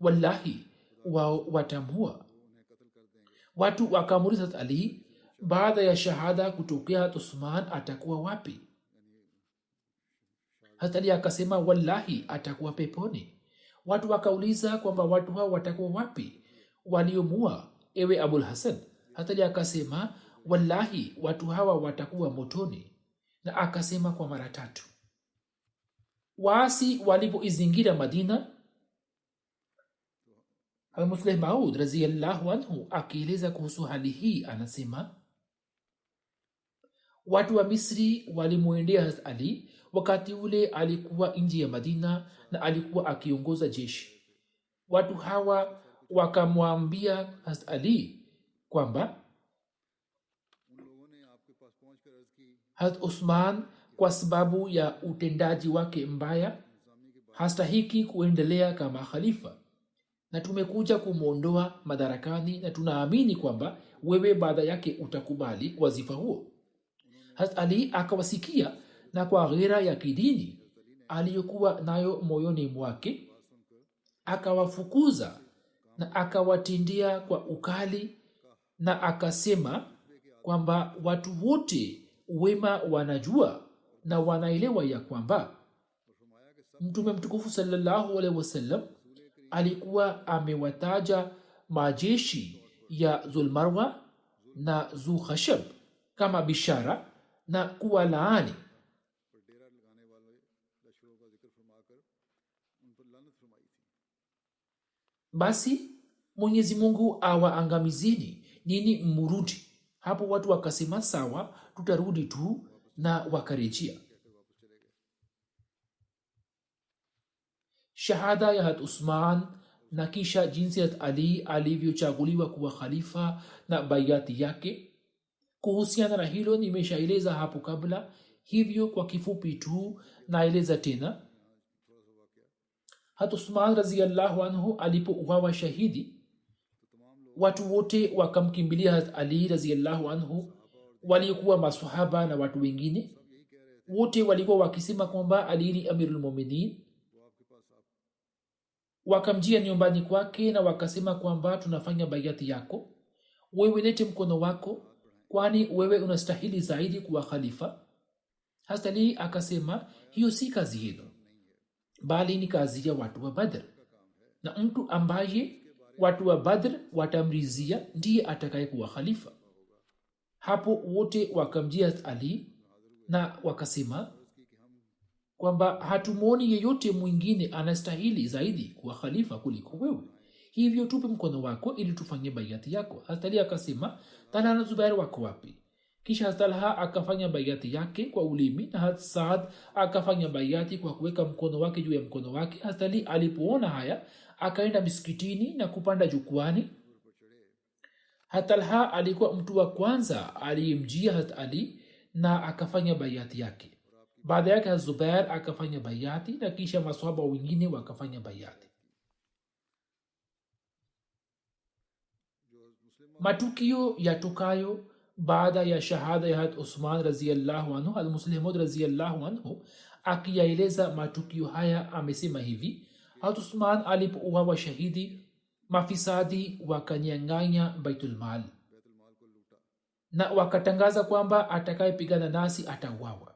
wallahi wao watamua. Watu wakamuuliza Hazrat Ali, baada ya shahada kutokea Hazrat Usman atakuwa wapi? Hazrat Ali akasema, wallahi atakuwa peponi. Watu wakauliza kwamba watu hao watakuwa wapi waliomua, ewe Abul Hasan? Hazrat Ali akasema, wallahi watu hawa watakuwa motoni. Na akasema kwa mara 3. Waasi walipoizingira Madina, Al-Musleh Maud radhiyallahu anhu akieleza kuhusu hali hii anasema, watu wa Misri walimwendea Hazrat Ali. Wakati ule alikuwa nje ya Madina na alikuwa akiongoza jeshi. Watu hawa wakamwambia Hazrat Ali kwamba Hazrat Usman kwa sababu ya utendaji wake mbaya hastahiki kuendelea kama khalifa, na tumekuja kumwondoa madarakani na tunaamini kwamba wewe baada yake utakubali wazifa huo. Hazrat Ali akawasikia, na kwa ghera ya kidini aliyokuwa nayo moyoni mwake akawafukuza na akawatindia kwa ukali, na akasema kwamba watu wote wema wanajua na wanaelewa ya kwamba Mtume mtukufu sallallahu alaihi wasallam alikuwa amewataja majeshi ya Zulmarwa na Zukhashab kama bishara na kuwalaani. Basi Mwenyezi Mungu awaangamizeni, nini mrudi. Hapo watu wakasema, sawa, tutarudi tu, na wakarejea. Shahada ya Hazrat Usman na kisha jinsi Hazrat Ali alivyochaguliwa kuwa khalifa na bayati yake. Kuhusiana na hilo nimeshaeleza hapo kabla, hivyo kwa kifupi tu naeleza tena. Hazrat Usman radhiyallahu anhu alipouawa shahidi, watu wote wakamkimbilia Hazrat Ali radhiyallahu anhu, waliokuwa maswahaba na watu wengine. Wote walikuwa wakisema kwamba Ali ni Amirul Mu'minin. Wakamjia nyumbani kwake na wakasema kwamba tunafanya bayati yako, wewe lete mkono wako kwani wewe unastahili zaidi kuwa khalifa. Hazrat Ali akasema, hiyo si kazi yenu, bali ni kazi ya watu wa Badr, na mtu ambaye watu wa Badr watamrizia ndiye atakaye kuwa khalifa. Hapo wote wakamjia Hazrat Ali na wakasema kwamba hatumwoni yeyote mwingine anastahili zaidi kuwa khalifa kuliko wewe, hivyo tupe mkono wako ili tufanye baiati yako. Hazrat Ali akasema, Talha na Zubair wako wapi? Kisha Hazrat Talha akafanya baiati yake kwa ulimi na Hazrat Saad akafanya baiati kwa kuweka mkono wake juu ya mkono wake. Hazrat Ali alipoona haya akaenda misikitini na kupanda jukwani. Hazrat Talha alikuwa mtu wa kwanza aliyemjia Hazrat Ali na akafanya baiati yake. Baada yake Hazrat Zubair akafanya baiati na kisha maswahaba wengine wakafanya baiati. Matukio yatokayo baada ya shahada ya Hazrat Usman radhiyallahu anhu, al-Musleh Maud radhiyallahu anhu akiyaeleza matukio haya amesema hivi: Hazrat Usman alipouawa shahidi, mafisadi wakanyang'anya Baitul Mal na wakatangaza kwamba atakayepigana nasi atauawa.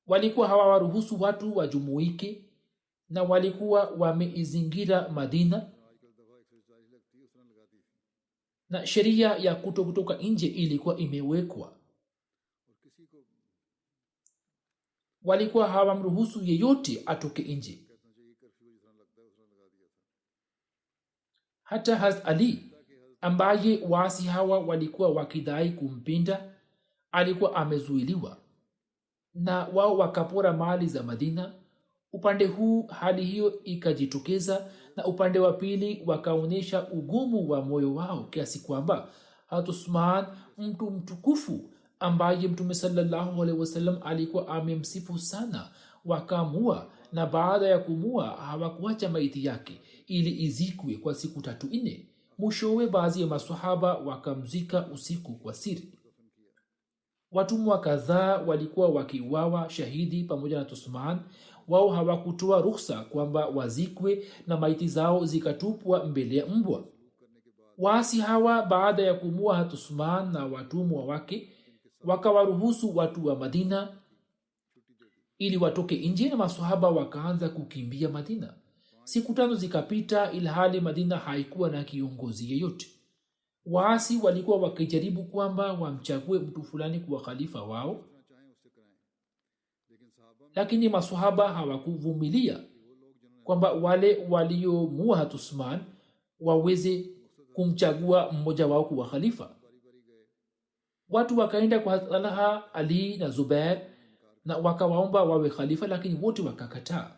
Walikuwa hawawaruhusu watu wajumuike na walikuwa wameizingira Madina, na sheria ya kutoka nje ilikuwa imewekwa. Walikuwa hawamruhusu yeyote atoke nje. Hata Hazrat Ali ambaye waasi hawa walikuwa wakidai kumpinda alikuwa amezuiliwa na wao wakapora mali za Madina. Upande huu hali hiyo ikajitokeza, na upande wa pili wakaonyesha ugumu wa moyo wao kiasi kwamba Hazrat Usman, mtu mtukufu ambaye Mtume sallallahu alaihi wasallam alikuwa amemsifu sana, wakamua, na baada ya kumua hawakuacha maiti yake ili izikwe kwa siku 3-4. Mwishowe baadhi ya maswahaba wakamzika usiku kwa siri. Watumwa kadhaa walikuwa wakiuawa shahidi pamoja na Usman. Wao hawakutoa ruhusa kwamba wazikwe na maiti zao zikatupwa mbele ya mbwa. Waasi hawa baada ya kumua Hazrat Usman na watumwa wake wakawaruhusu watu wa Madina ili watoke nje, na maswahaba wakaanza kukimbia Madina. Siku 5 zikapita ilhali Madina haikuwa na kiongozi yeyote. Waasi walikuwa wakijaribu kwamba wamchague mtu fulani kuwa khalifa wao, lakini maswahaba hawakuvumilia kwamba wale waliomua Hazrat Usman waweze kumchagua mmoja wao kuwa khalifa. Watu wakaenda kwa Hazrat Talha, Ali na Zubair na wakawaomba wawe khalifa, lakini wote wakakataa.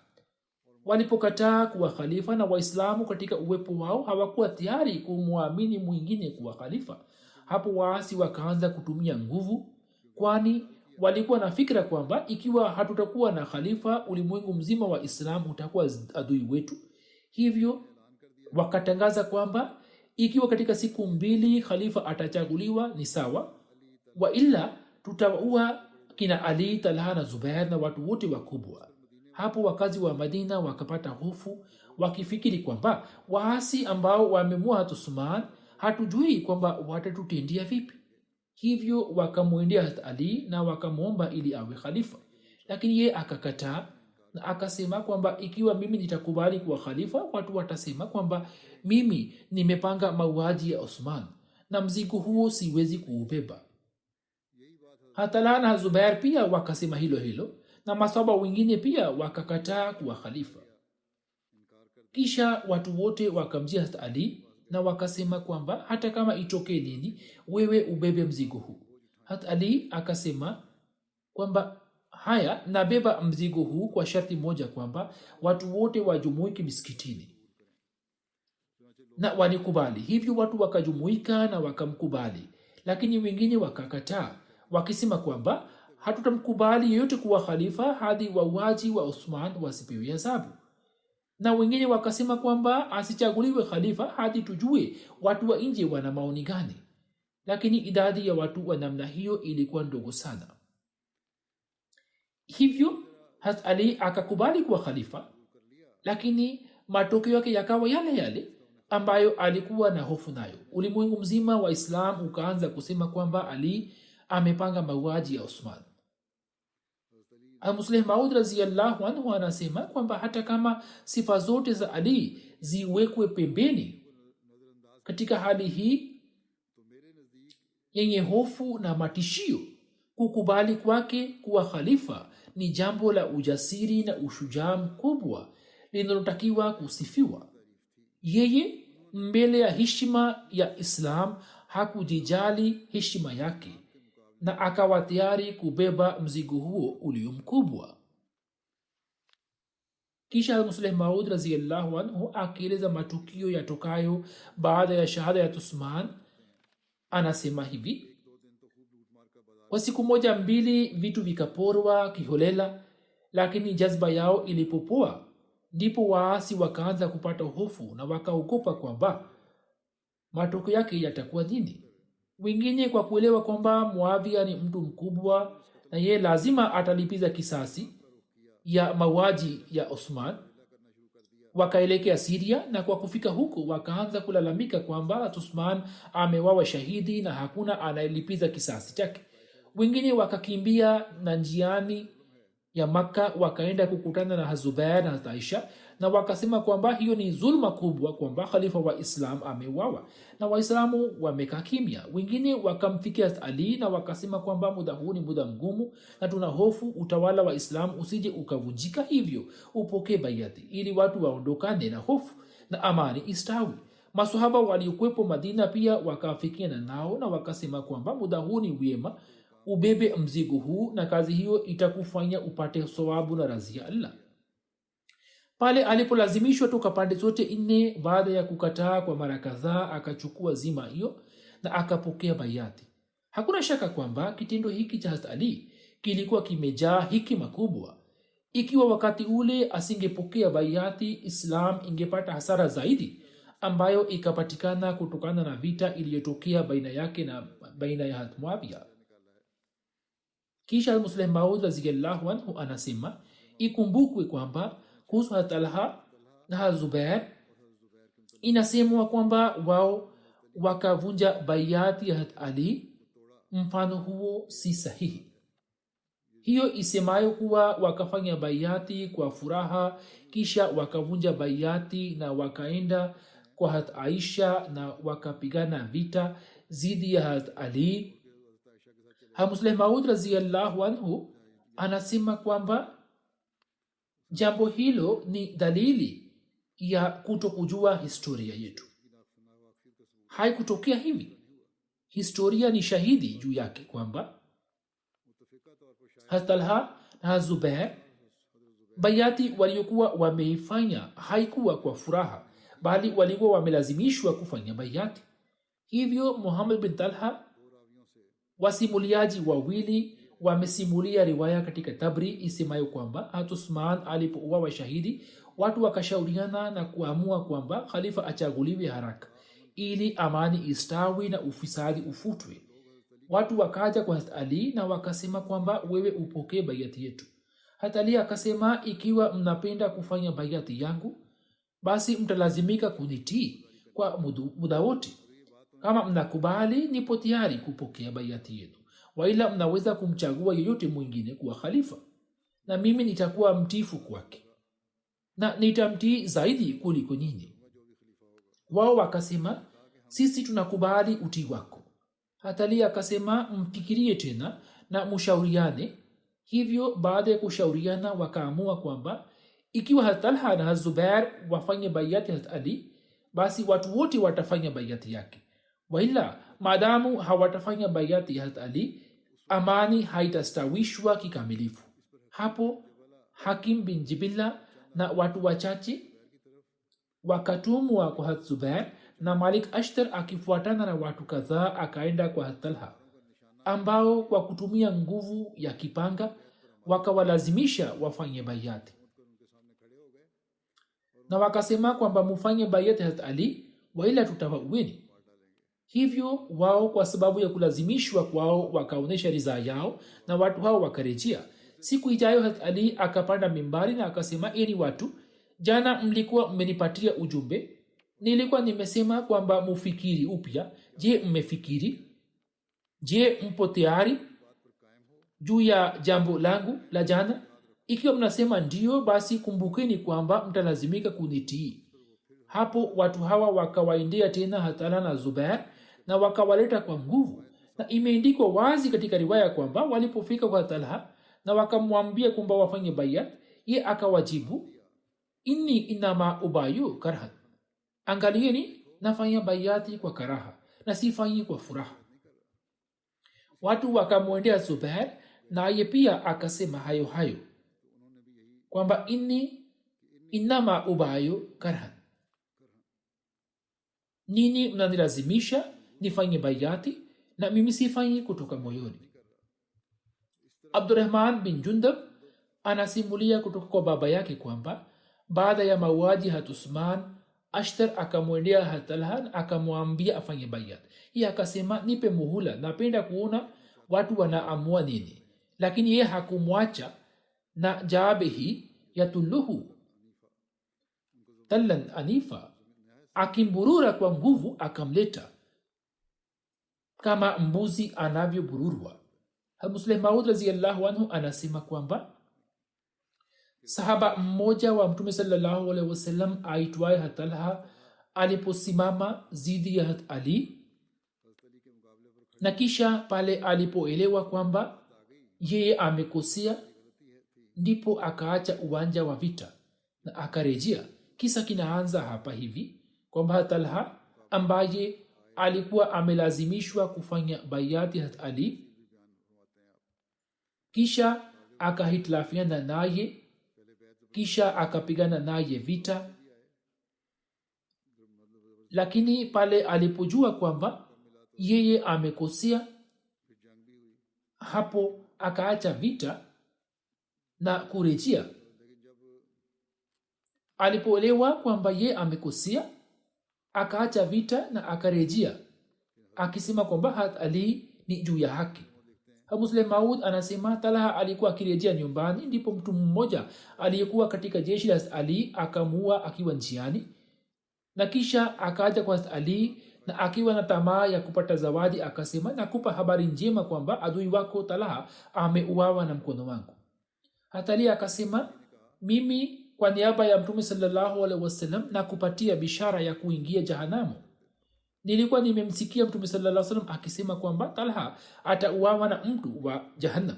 Walipokataa kuwa khalifa, na Waislamu katika uwepo wao hawakuwa tayari kumwamini mwingine kuwa khalifa, hapo waasi wakaanza kutumia nguvu, kwani walikuwa na fikra kwamba ikiwa hatutakuwa na khalifa, ulimwengu mzima wa Islamu utakuwa adui wetu. Hivyo wakatangaza kwamba ikiwa katika siku 2 khalifa atachaguliwa ni sawa, wa ila tutaua kina Ali, Talha na Zubair na watu wote wakubwa. Hapo wakazi wa Madina wakapata hofu, wakifikiri kwamba waasi ambao wamemua Hazrat Usman hatujui kwamba watatutendia vipi. Hivyo wakamwendea Hazrat Ali na wakamwomba ili awe khalifa, lakini yeye akakataa na akasema kwamba ikiwa mimi nitakubali kuwa khalifa, watu watasema kwamba mimi nimepanga mauaji ya Usman na mzigo huo siwezi kuubeba. Talha na Zubair pia wakasema hilo hilo, na maswahaba wengine pia wakakataa kuwa khalifa. Kisha watu wote wakamjia Hazrat Ali na wakasema kwamba hata kama itokee nini, wewe ubebe mzigo huu. Hazrat Ali akasema kwamba haya, nabeba mzigo huu kwa sharti moja, kwamba watu wote wajumuike misikitini na wanikubali. Hivyo watu wakajumuika na wakamkubali, lakini wengine wakakataa wakisema kwamba hatutamkubali yeyote kuwa khalifa hadi wauaji wa Usman wasipewe adhabu, na wengine wakasema kwamba asichaguliwe khalifa hadi tujue watu wa nje wana maoni gani. Lakini idadi ya watu wa namna hiyo ilikuwa ndogo sana. Hivyo Hazrat Ali akakubali kuwa khalifa, lakini matokeo yake yakawa yale yale. ambayo alikuwa na hofu nayo. Ulimwengu mzima wa Islam ukaanza kusema kwamba Ali amepanga mauaji ya Uthman. Musleh Maud radhiyallahu anhu anasema kwamba hata kama sifa zote za Ali ziwekwe pembeni, katika hali hii yenye hofu na matishio, kukubali kwake kuwa khalifa ni jambo la ujasiri na ushujaa mkubwa linalotakiwa kusifiwa. Yeye mbele ya heshima ya Islam hakujijali heshima yake na akawa tayari kubeba mzigo huo ulio mkubwa. Kisha Musleh Maud radhiyallahu anhu akieleza matukio yatokayo baada ya shahada ya Uthman anasema hivi: kwa siku moja mbili vitu vikaporwa kiholela, lakini jazba yao ilipopoa ndipo waasi wakaanza kupata hofu na wakaogopa kwamba matokeo yake yatakuwa nini. Wengine kwa kuelewa kwamba Muawiya ni mtu mkubwa na yeye lazima atalipiza kisasi ya mauaji ya Uthman, wakaelekea Syria, na kwa kufika huko wakaanza kulalamika kwamba Uthman amewawa shahidi na hakuna anayelipiza kisasi chake. Wengine wakakimbia na njiani ya Makka wakaenda kukutana na Zubair na Aisha na wakasema kwamba hiyo ni zulma kubwa kwamba khalifa wa Islam ameuawa, na Waislamu wamekaa kimya. Wengine wakamfikia Ali na wakasema kwamba muda huu ni muda mgumu na tuna hofu utawala wa Islam usije ukavunjika, hivyo upokee bayati ili watu waondokane na hofu na amani istawi. Maswahaba waliokuwepo Madina pia wakafikiana nao na wakasema kwamba muda huu ni vyema ubebe mzigo huu na kazi hiyo itakufanya upate thawabu na radhi ya Allah. Pale alipolazimishwa toka pande zote nne, baada ya kukataa kwa mara kadhaa, akachukua zima hiyo na akapokea bayati. Hakuna shaka kwamba kitendo hiki cha Hazrat Ali kilikuwa kimejaa hikima kubwa. Ikiwa wakati ule asingepokea bayati, Islam ingepata hasara zaidi ambayo ikapatikana kutokana na vita iliyotokea baina yake na baina ya Hazrat Muawiya. Kisha Musleh Maud radhiyallahu anhu anasema ikumbukwe kwamba kuhusu Hazrat Talha na Hazrat Zubair inasemwa kwamba wao wakavunja bayati ya Hazrat Ali. Mfano huo si sahihi. Hiyo isemayo kuwa wakafanya bayati kwa furaha kisha wakavunja bayati na wakaenda kwa Hazrat Aisha na wakapigana vita zidi ya Hazrat Ali. Musleh Maud radhiyallahu anhu anasema kwamba jambo hilo ni dalili ya kutokujua historia yetu. Haikutokea hivi. Historia ni shahidi juu yake kwamba Hazrat Talha na Hazrat Zubair bayati waliokuwa wameifanya haikuwa kwa furaha, bali walikuwa wamelazimishwa kufanya bayati. Hivyo Muhammad bin Talha, wasimuliaji wawili, wamesimulia riwaya katika Tabri isemayo kwamba Hazrat Uthman alipouawa shahidi, watu wakashauriana na kuamua kwamba khalifa achaguliwe haraka ili amani istawi na ufisadi ufutwe. Watu wakaja kwa Hazrat Ali na wakasema kwamba wewe upokee bayati yetu. Hazrat Ali akasema, ikiwa mnapenda kufanya bayati yangu basi mtalazimika kunitii kwa muda wote. Kama mnakubali, nipo tayari kupokea bayati yenu, waila mnaweza kumchagua yeyote mwingine kuwa khalifa na mimi nitakuwa mtifu kwake na nitamtii zaidi kuliko nyinyi. Wao wakasema, sisi tunakubali utii wako. Hazrat Ali akasema, mfikirie tena na mushauriane. Hivyo baada ya kushauriana wakaamua kwamba ikiwa Hazrat Talha na Hazrat Zubair wafanye bayati Hazrat Ali, basi watu wote watafanya bayati yake, waila maadamu hawatafanya bayati ya Hazrat Ali, amani haitastawishwa kikamilifu. Hapo Hakim bin Jibillah na watu wachache wakatumwa kwa Hazrat Zubair, na Malik Ashtar akifuatana na watu kadhaa akaenda kwa Hazrat Talha, ambao kwa kutumia nguvu ya kipanga wakawalazimisha wafanye bayati na wakasema kwamba mufanye bayati Hazrat Ali waila tutawaueni. Hivyo wao kwa sababu ya kulazimishwa kwao wakaonesha ridhaa yao na watu hao wakarejea. Siku ijayo Hazrat Ali akapanda mimbari na akasema, eni watu, jana mlikuwa mmenipatia ujumbe nilikuwa nimesema kwamba mufikiri upya. Je, mmefikiri? Je, mpo tayari juu ya jambo langu la jana? Ikiwa mnasema ndio, basi kumbukeni kwamba mtalazimika kunitii. Hapo watu hawa wakawaendea tena Hatala na Zubair na wakawaleta kwa nguvu, na imeandikwa wazi katika riwaya kwamba walipofika kwa Talha na wakamwambia kwamba wafanye bayat, ye akawajibu, inni inama ubayu karhan, angalieni nafanya bayati kwa karaha na sifanyi kwa furaha. Watu wakamwendea Zubair naye pia akasema hayo hayo kwamba inni inama ubayu karhan, nini mnanilazimisha nifanye bayati na mimi sifanyi kutoka moyoni. Abdurrahman bin Jundab anasimulia kutoka kwa baba yake kwamba baada ya mauaji hat Usman, Ashtar akamwendea Hatalhan akamwambia afanye bayat. Yeye akasema, nipe muhula, napenda kuona watu wanaamua nini. Lakini yeye hakumwacha, na jabehi yatuluhu tallan anifa, akimburura kwa nguvu akamleta kama mbuzi anavyobururwa. Musleh Maud radhiyallahu anhu anasema kwamba sahaba mmoja wa Mtume sallallahu alaihi wasallam aitwaye Hatalha aliposimama zidi ya Ali, na kisha pale alipoelewa kwamba yeye amekosea, ndipo akaacha uwanja wa vita na akarejea. Kisa kinaanza hapa hivi kwamba Hatalha ambaye alikuwa amelazimishwa kufanya bayati hat Ali, kisha akahitilafiana naye, kisha akapigana naye vita, lakini pale alipojua kwamba yeye amekosea, hapo akaacha vita na kurejea. Alipoelewa kwamba yeye amekosea, akaacha vita na akarejea akisema kwamba hat Ali ni juu ya haki. Musleh Maud anasema Talha alikuwa akirejea nyumbani, ndipo mtu mmoja aliyekuwa katika jeshi la Ali akamuua akiwa njiani, na kisha akaja kwa Ali na akiwa na tamaa ya kupata zawadi akasema, nakupa habari njema kwamba adui wako Talha ameuawa na mkono wangu. Ali akasema, mimi kwa niaba ya Mtume sallallahu alaihi wasallam na kupatia bishara ya kuingia jahanamu. Nilikuwa nimemsikia Mtume sallallahu alaihi wasallam akisema kwamba Talha atauawa na mtu wa jahannam.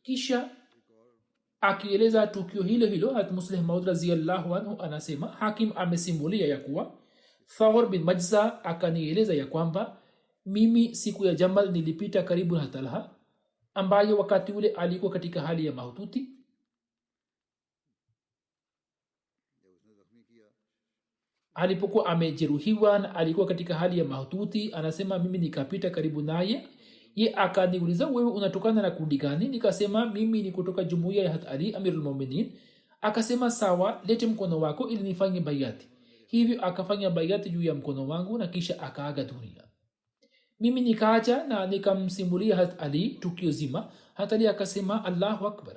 Kisha akieleza tukio hilo hilo, Hazrat Musleh Maud radhiyallahu anhu anasema, Hakim amesimulia ya kuwa Thawr bin Majza akanieleza ya kwamba mimi siku ya Jamal nilipita karibu na Talha ambaye wakati ule alikuwa katika hali ya mahututi. Alipokuwa amejeruhiwa na alikuwa katika hali ya mahututi, anasema mimi nikapita karibu naye. Ye akaniuliza, wewe unatokana na kundi gani? Nikasema mimi ni kutoka jumuiya ya Hazrat Ali Amirul Mu'minin. Akasema sawa, lete mkono wako ili nifanye bayati. Hivyo akafanya bayati juu ya mkono wangu na kisha akaaga dunia. Mimi nikaacha na nikamsimulia Hazrat Ali tukio zima. Hazrat Ali akasema, Allahu Akbar,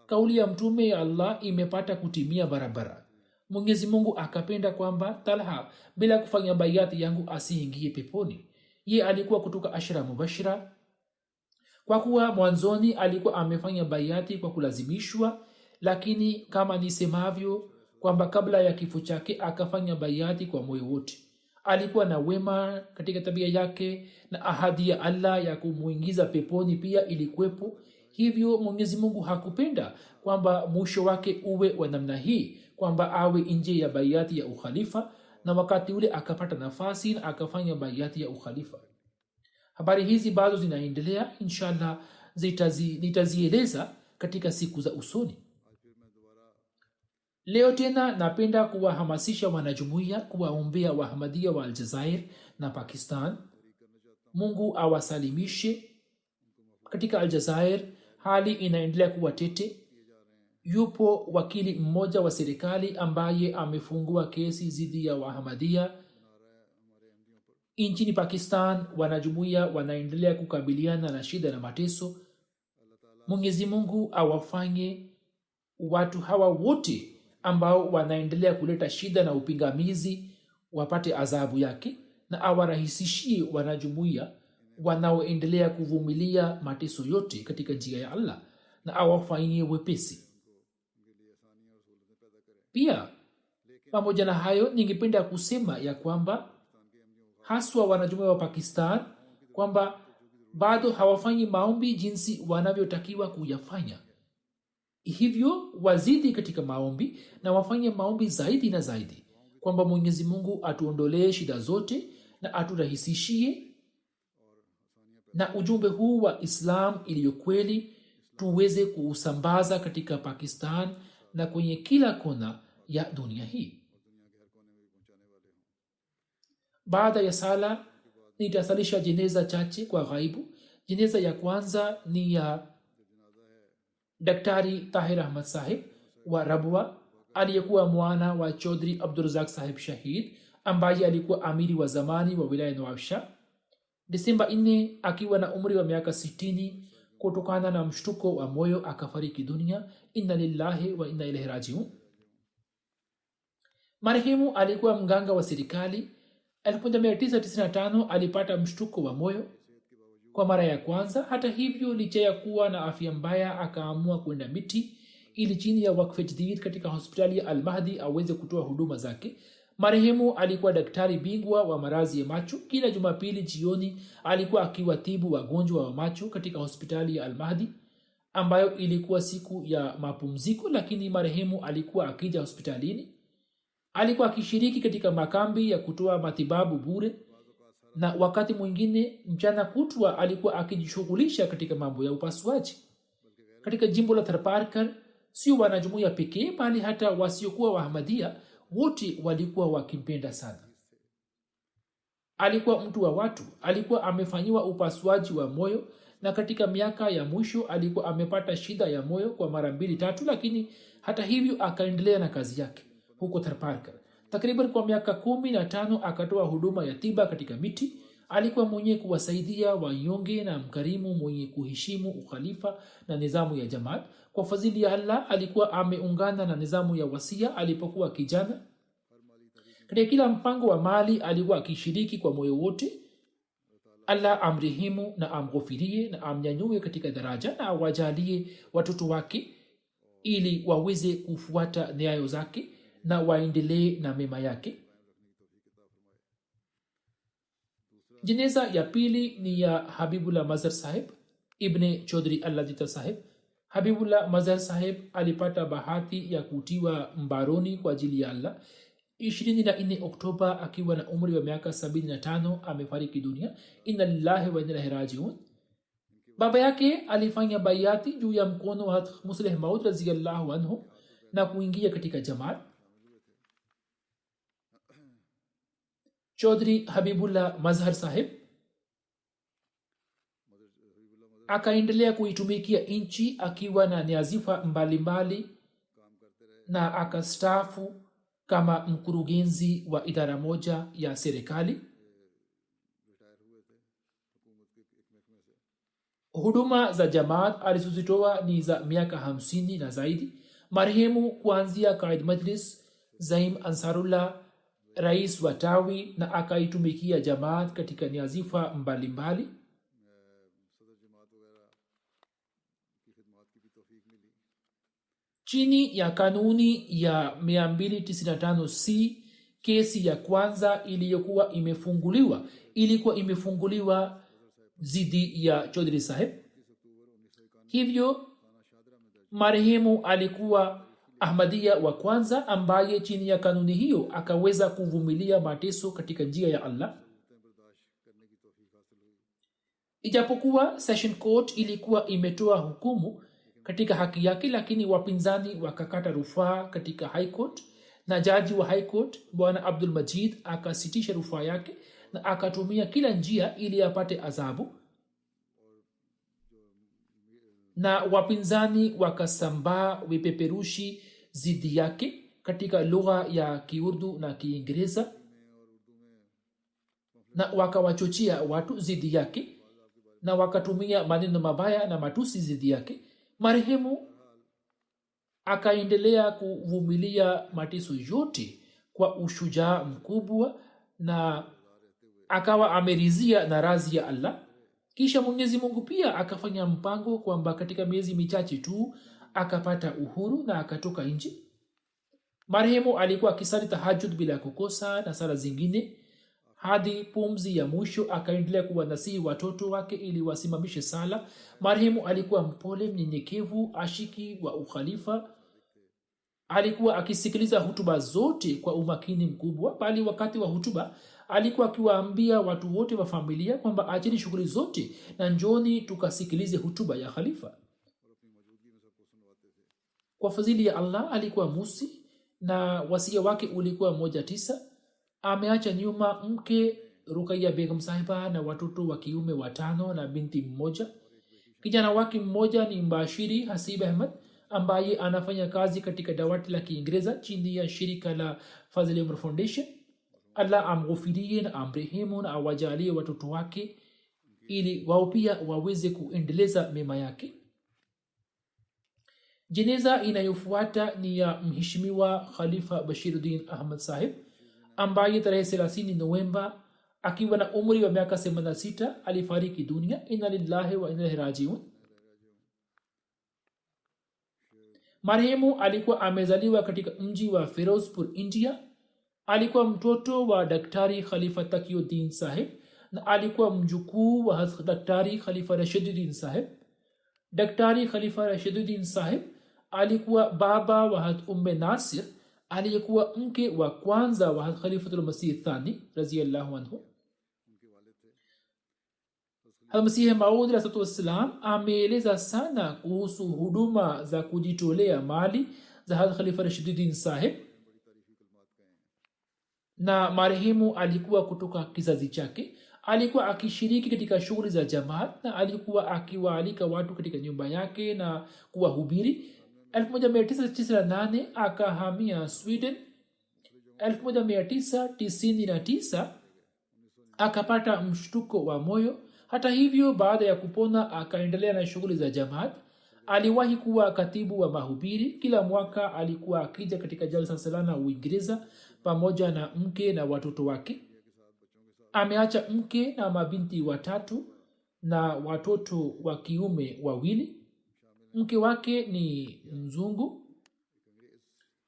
kauli ya mtume ya Allah imepata kutimia barabara. Mwenyezi Mungu akapenda kwamba Talha bila kufanya bayati yangu asiingie peponi. Ye alikuwa kutoka ashra mubashira, kwa kuwa mwanzoni alikuwa amefanya bayati kwa kulazimishwa, lakini kama nisemavyo kwamba kabla ya kifo chake akafanya bayati kwa moyo wote. Alikuwa na wema katika tabia yake na ahadi ya Allah ya kumuingiza peponi pia ilikuwepo. Hivyo Mwenyezi Mungu hakupenda kwamba mwisho wake uwe wa namna hii, kwamba awe nje ya bayati ya ukhalifa, na wakati ule akapata nafasi na akafanya bayati ya ukhalifa. Habari hizi bado zinaendelea, inshallah nitazieleza katika siku za usoni. Leo tena napenda kuwahamasisha wanajumuiya kuwaombea Wahamadia wa Aljazair na Pakistan. Mungu awasalimishe. Katika Aljazair hali inaendelea kuwa tete. Yupo wakili mmoja wa serikali ambaye amefungua kesi dhidi ya Wahamadia. Nchini Pakistan wanajumuiya wanaendelea kukabiliana na shida na mateso. Mwenyezi Mungu awafanye watu hawa wote ambao wanaendelea kuleta shida na upingamizi wapate adhabu yake, na awarahisishie wanajumuiya wanaoendelea kuvumilia mateso yote katika njia ya Allah, na awafanyie wepesi. Pia pamoja na hayo, ningependa kusema ya kwamba haswa wanajumuiya wa Pakistan kwamba bado hawafanyi maombi jinsi wanavyotakiwa kuyafanya. Hivyo wazidi katika maombi na wafanye maombi zaidi na zaidi, kwamba Mwenyezi Mungu atuondolee shida zote na aturahisishie, na ujumbe huu wa Islam iliyo kweli tuweze kuusambaza katika Pakistan na kwenye kila kona ya dunia hii. Baada ya sala nitasalisha jeneza chache kwa ghaibu. Jeneza ya kwanza ni ya Daktari Tahir Ahmad Sahib wa Rabwa, aliyekuwa mwana wa Chaudhry Abdurazak Sahib Shahid, ambaye alikuwa amiri wa zamani wa wilaya Nawabshah. Desemba 4 akiwa na umri wa miaka 60 kutokana na mshtuko wa moyo akafariki dunia. Inna lillahi wa inna ilaihi rajiun. Marehemu alikuwa mganga wa serikali. 1995 alipata mshtuko wa moyo kwa mara ya kwanza. Hata hivyo, licha ya kuwa na afya mbaya, akaamua kwenda Miti ili chini ya Waqf Jadid katika hospitali ya Al-Mahdi aweze kutoa huduma zake. Marehemu alikuwa daktari bingwa wa maradhi ya macho. Kila Jumapili jioni alikuwa akiwatibu wagonjwa wa macho katika hospitali ya Al-Mahdi, ambayo ilikuwa siku ya mapumziko, lakini marehemu alikuwa akija hospitalini. Alikuwa akishiriki katika makambi ya kutoa matibabu bure, na wakati mwingine mchana kutwa alikuwa akijishughulisha katika mambo ya upasuaji. Katika jimbo la Tharparkar, sio wanajumuiya pekee bali hata wasiokuwa wa Ahmadiyya wote walikuwa wakimpenda sana. Alikuwa mtu wa watu. Alikuwa amefanyiwa upasuaji wa moyo, na katika miaka ya mwisho alikuwa amepata shida ya moyo kwa mara 2-3, lakini hata hivyo akaendelea na kazi yake huko Tharparkar. Takriban kwa miaka 15 akatoa huduma ya tiba katika Miti. Alikuwa mwenye kuwasaidia wanyonge na mkarimu, mwenye kuheshimu ukhalifa na nizamu ya Jamaat. Kwa fadhili ya Allah alikuwa ameungana na nizamu ya wasia alipokuwa kijana. Katika kila mpango wa mali alikuwa akishiriki kwa moyo wote. Allah amrehemu na amghufirie na amnyanyue katika daraja, na awajalie watoto wake ili waweze kufuata nyayo zake na waendelee na mema yake. Jeneza ya pili ni ya Habibullah Mazhar Sahib Ibn Chaudhry Alladita Sahib. Habibullah Mazhar Sahib alipata bahati ya kutiwa mbaroni kwa ajili ya Allah 24 Oktoba akiwa na umri wa miaka 75. Amefariki dunia. Inna lillahi wa inna ilaihi rajiun. Baba yake alifanya bayati juu ya mkono wa Musleh Maud radhiyallahu anhu na kuingia katika Jamaat. Chaudhry Habibullah Mazhar Sahib akaendelea kuitumikia nchi akiwa na nyazifa mbalimbali, na akastaafu kama mkurugenzi wa idara moja ya serikali. Huduma za Jamaat alizozitoa ni za miaka 50 na zaidi. Marehemu kuanzia Qaid Majlis, Zaim Ansarullah, rais wa tawi, na akaitumikia Jamaat katika nyazifa mbalimbali. Chini ya kanuni ya 295C, kesi ya kwanza ilikuwa imefunguliwa dhidi ya Chaudhry Sahib. Hivyo marehemu alikuwa Ahmadiyya wa kwanza ambaye chini ya kanuni hiyo akaweza kuvumilia mateso katika njia ya Allah. Ijapokuwa Session Court ilikuwa imetoa hukumu katika haki yake, lakini wapinzani wakakata rufaa katika High Court, na jaji wa High Court Bwana Abdul Majid akasitisha rufaa yake na akatumia kila njia ili apate adhabu, na wapinzani wakasambaa vipeperushi dhidi yake katika lugha ya Kiurdu na Kiingereza, na wakawachochea watu dhidi yake na wakatumia maneno mabaya na matusi dhidi yake. Marehemu akaendelea kuvumilia mateso yote kwa ushujaa mkubwa na akawa ameridhia na radhi ya Allah. Kisha Mwenyezi Mungu pia akafanya mpango kwamba katika miezi michache tu akapata uhuru na akatoka nje. Marehemu alikuwa akisali tahajjud bila kukosa na sala zingine hadi pumzi ya mwisho. Akaendelea kuwanasihi watoto wake ili wasimamishe sala. Marehemu alikuwa mpole, mnyenyekevu, ashiki wa ukhalifa. Alikuwa akisikiliza hutuba zote kwa umakini mkubwa, bali wakati wa hutuba alikuwa akiwaambia watu wote wa familia kwamba acheni shughuli zote na njoni tukasikilize hutuba ya khalifa. Kwa fadhili ya Allah alikuwa musi na wasia wake ulikuwa 19. Ameacha nyuma mke Ruqayya Begum Sahiba na watoto wa kiume 5 na binti mmoja. Kijana wake mmoja ni Mbashiri Hasib Ahmad ambaye anafanya kazi katika dawati la Kiingereza chini ya shirika la Fazl Umar Foundation. Allah amghufirie na amrehemu na awajalie watoto wake ili wao pia waweze kuendeleza mema yake. Jeneza inayofuata ni ya mheshimiwa Khalifa Bashiruddin Ahmad Sahib ambaye tarehe 30 Novemba akiwa na umri wa miaka 86 alifariki dunia. Inna lillahi wa inna ilaihi rajiun. Marehemu alikuwa amezaliwa katika mji wa Firozpur, India. Alikuwa mtoto wa Daktari Khalifa Taqiyuddin Sahib na alikuwa mjukuu wa Daktari Khalifa Rashiduddin Sahib. Daktari Khalifa Rashiduddin Sahib alikuwa baba wa Umme Nasir aliyekuwa mke wa kwanza wa Khalifatul Masih Thani radhiyallahu anhu. Masih Maud Rasulullah sallam ameeleza sana kuhusu huduma za kujitolea mali za Khalifa Rashiduddin Sahib, na marehemu alikuwa kutoka kizazi chake. Alikuwa akishiriki katika shughuli za jamaat na alikuwa akiwaalika watu katika nyumba yake na kuwahubiri. 1998 akahamia Sweden. 1999 akapata mshtuko wa moyo. Hata hivyo, baada ya kupona akaendelea na shughuli za jamaat. Aliwahi kuwa katibu wa mahubiri. Kila mwaka alikuwa akija katika jalsa salana Uingereza pamoja na mke na watoto wake. Ameacha mke na mabinti 3 na watoto wa kiume 2. Mke wake ni mzungu.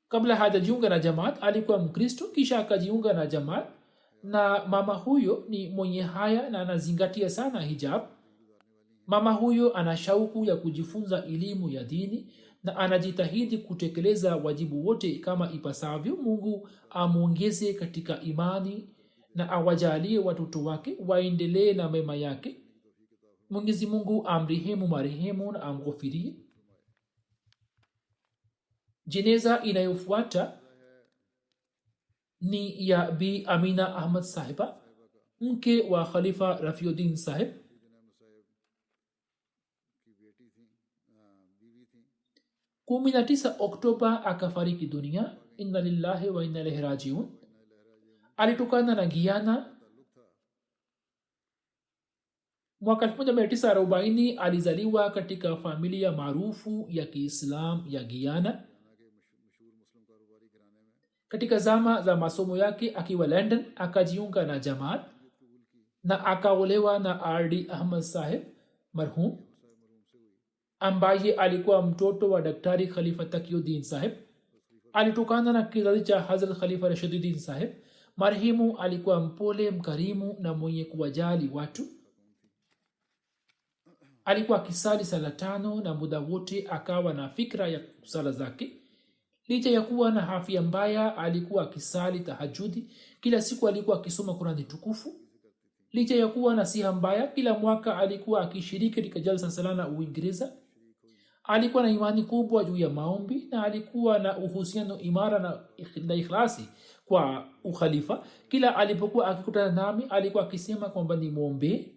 Kabla hajajiunga na jamaat alikuwa Mkristo, kisha akajiunga na jamaat, na mama huyo ni mwenye haya na anazingatia sana hijab. Mama huyo ana shauku ya kujifunza elimu ya dini na anajitahidi kutekeleza wajibu wote kama ipasavyo. Mungu amuongeze katika imani na awajalie watoto wake waendelee na mema yake. Mwenyezi Mungu amrehemu marehemu na amghufirie. Jeneza inayofuata ni ya Bi Amina Ahmad Sahiba, mke wa Khalifa Rafiuddin Sahib. 19 Oktoba akafariki dunia. Inna lillahi wa inna ilaihi rajiun. Alitokana na Guyana. Mwaka 1940 alizaliwa katika familia maarufu ya Kiislam ya Guyana. Katika zama za masomo yake akiwa London akajiunga na jamaat na akaolewa na R.D. Ahmad Sahib marhum ambaye alikuwa mtoto wa Daktari Khalifa Taqiyuddin Sahib. Alitokana na kizazi cha Hazrat Khalifa Rashiduddin Sahib. Marehemu alikuwa mpole, mkarimu na mwenye kuwajali watu. Alikuwa akisali sala 5 na muda wote akawa na fikra ya sala zake. Licha ya kuwa na afya mbaya alikuwa akisali tahajudi. Kila siku alikuwa akisoma Qur'ani tukufu. Licha ya kuwa na siha mbaya, kila mwaka alikuwa akishiriki katika jalsa salana Uingereza. Alikuwa na imani kubwa juu ya maombi na alikuwa na uhusiano imara na ikhlasi kwa ukhalifa. Kila alipokuwa akikutana nami alikuwa akisema kwamba ni muombe.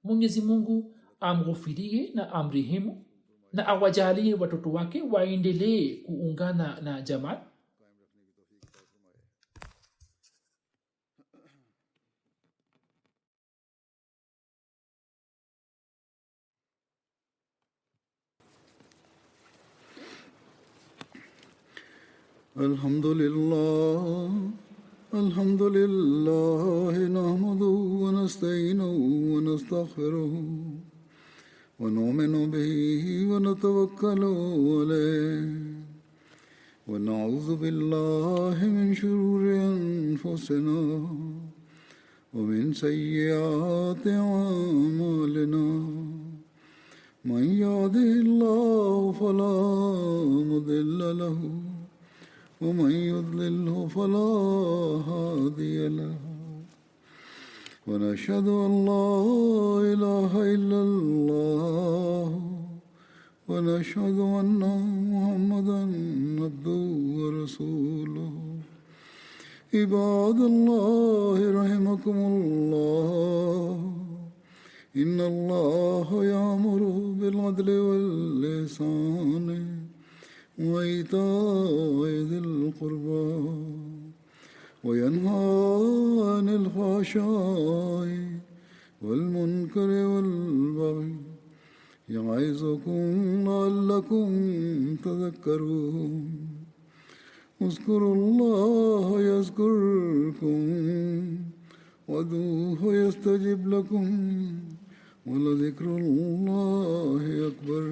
Mwenyezi Mungu amghufirie na amrehemu na awajalie watoto wake waendelee kuungana na jamaat. الحمد لله نحمده ونستعينه ونستغفره ونؤمن به ونتوكل عليه ونعوذ بالله من شرور أنفسنا ومن سيئات أعمالنا من يهده الله فلا مضل له ومن يضلله فلا هادي له ونشهد أن لا إله إلا الله ونشهد أن محمدا عبده ورسوله عباد الله رحمكم الله إن الله يأمر بالعدل والإحسان وإيتاء ذي القربى وينهى عن الفحشاء والمنكر والبغي يعظكم لعلكم تذكرون اذكروا الله يذكركم وادعوه يستجب لكم ولذكر الله أكبر.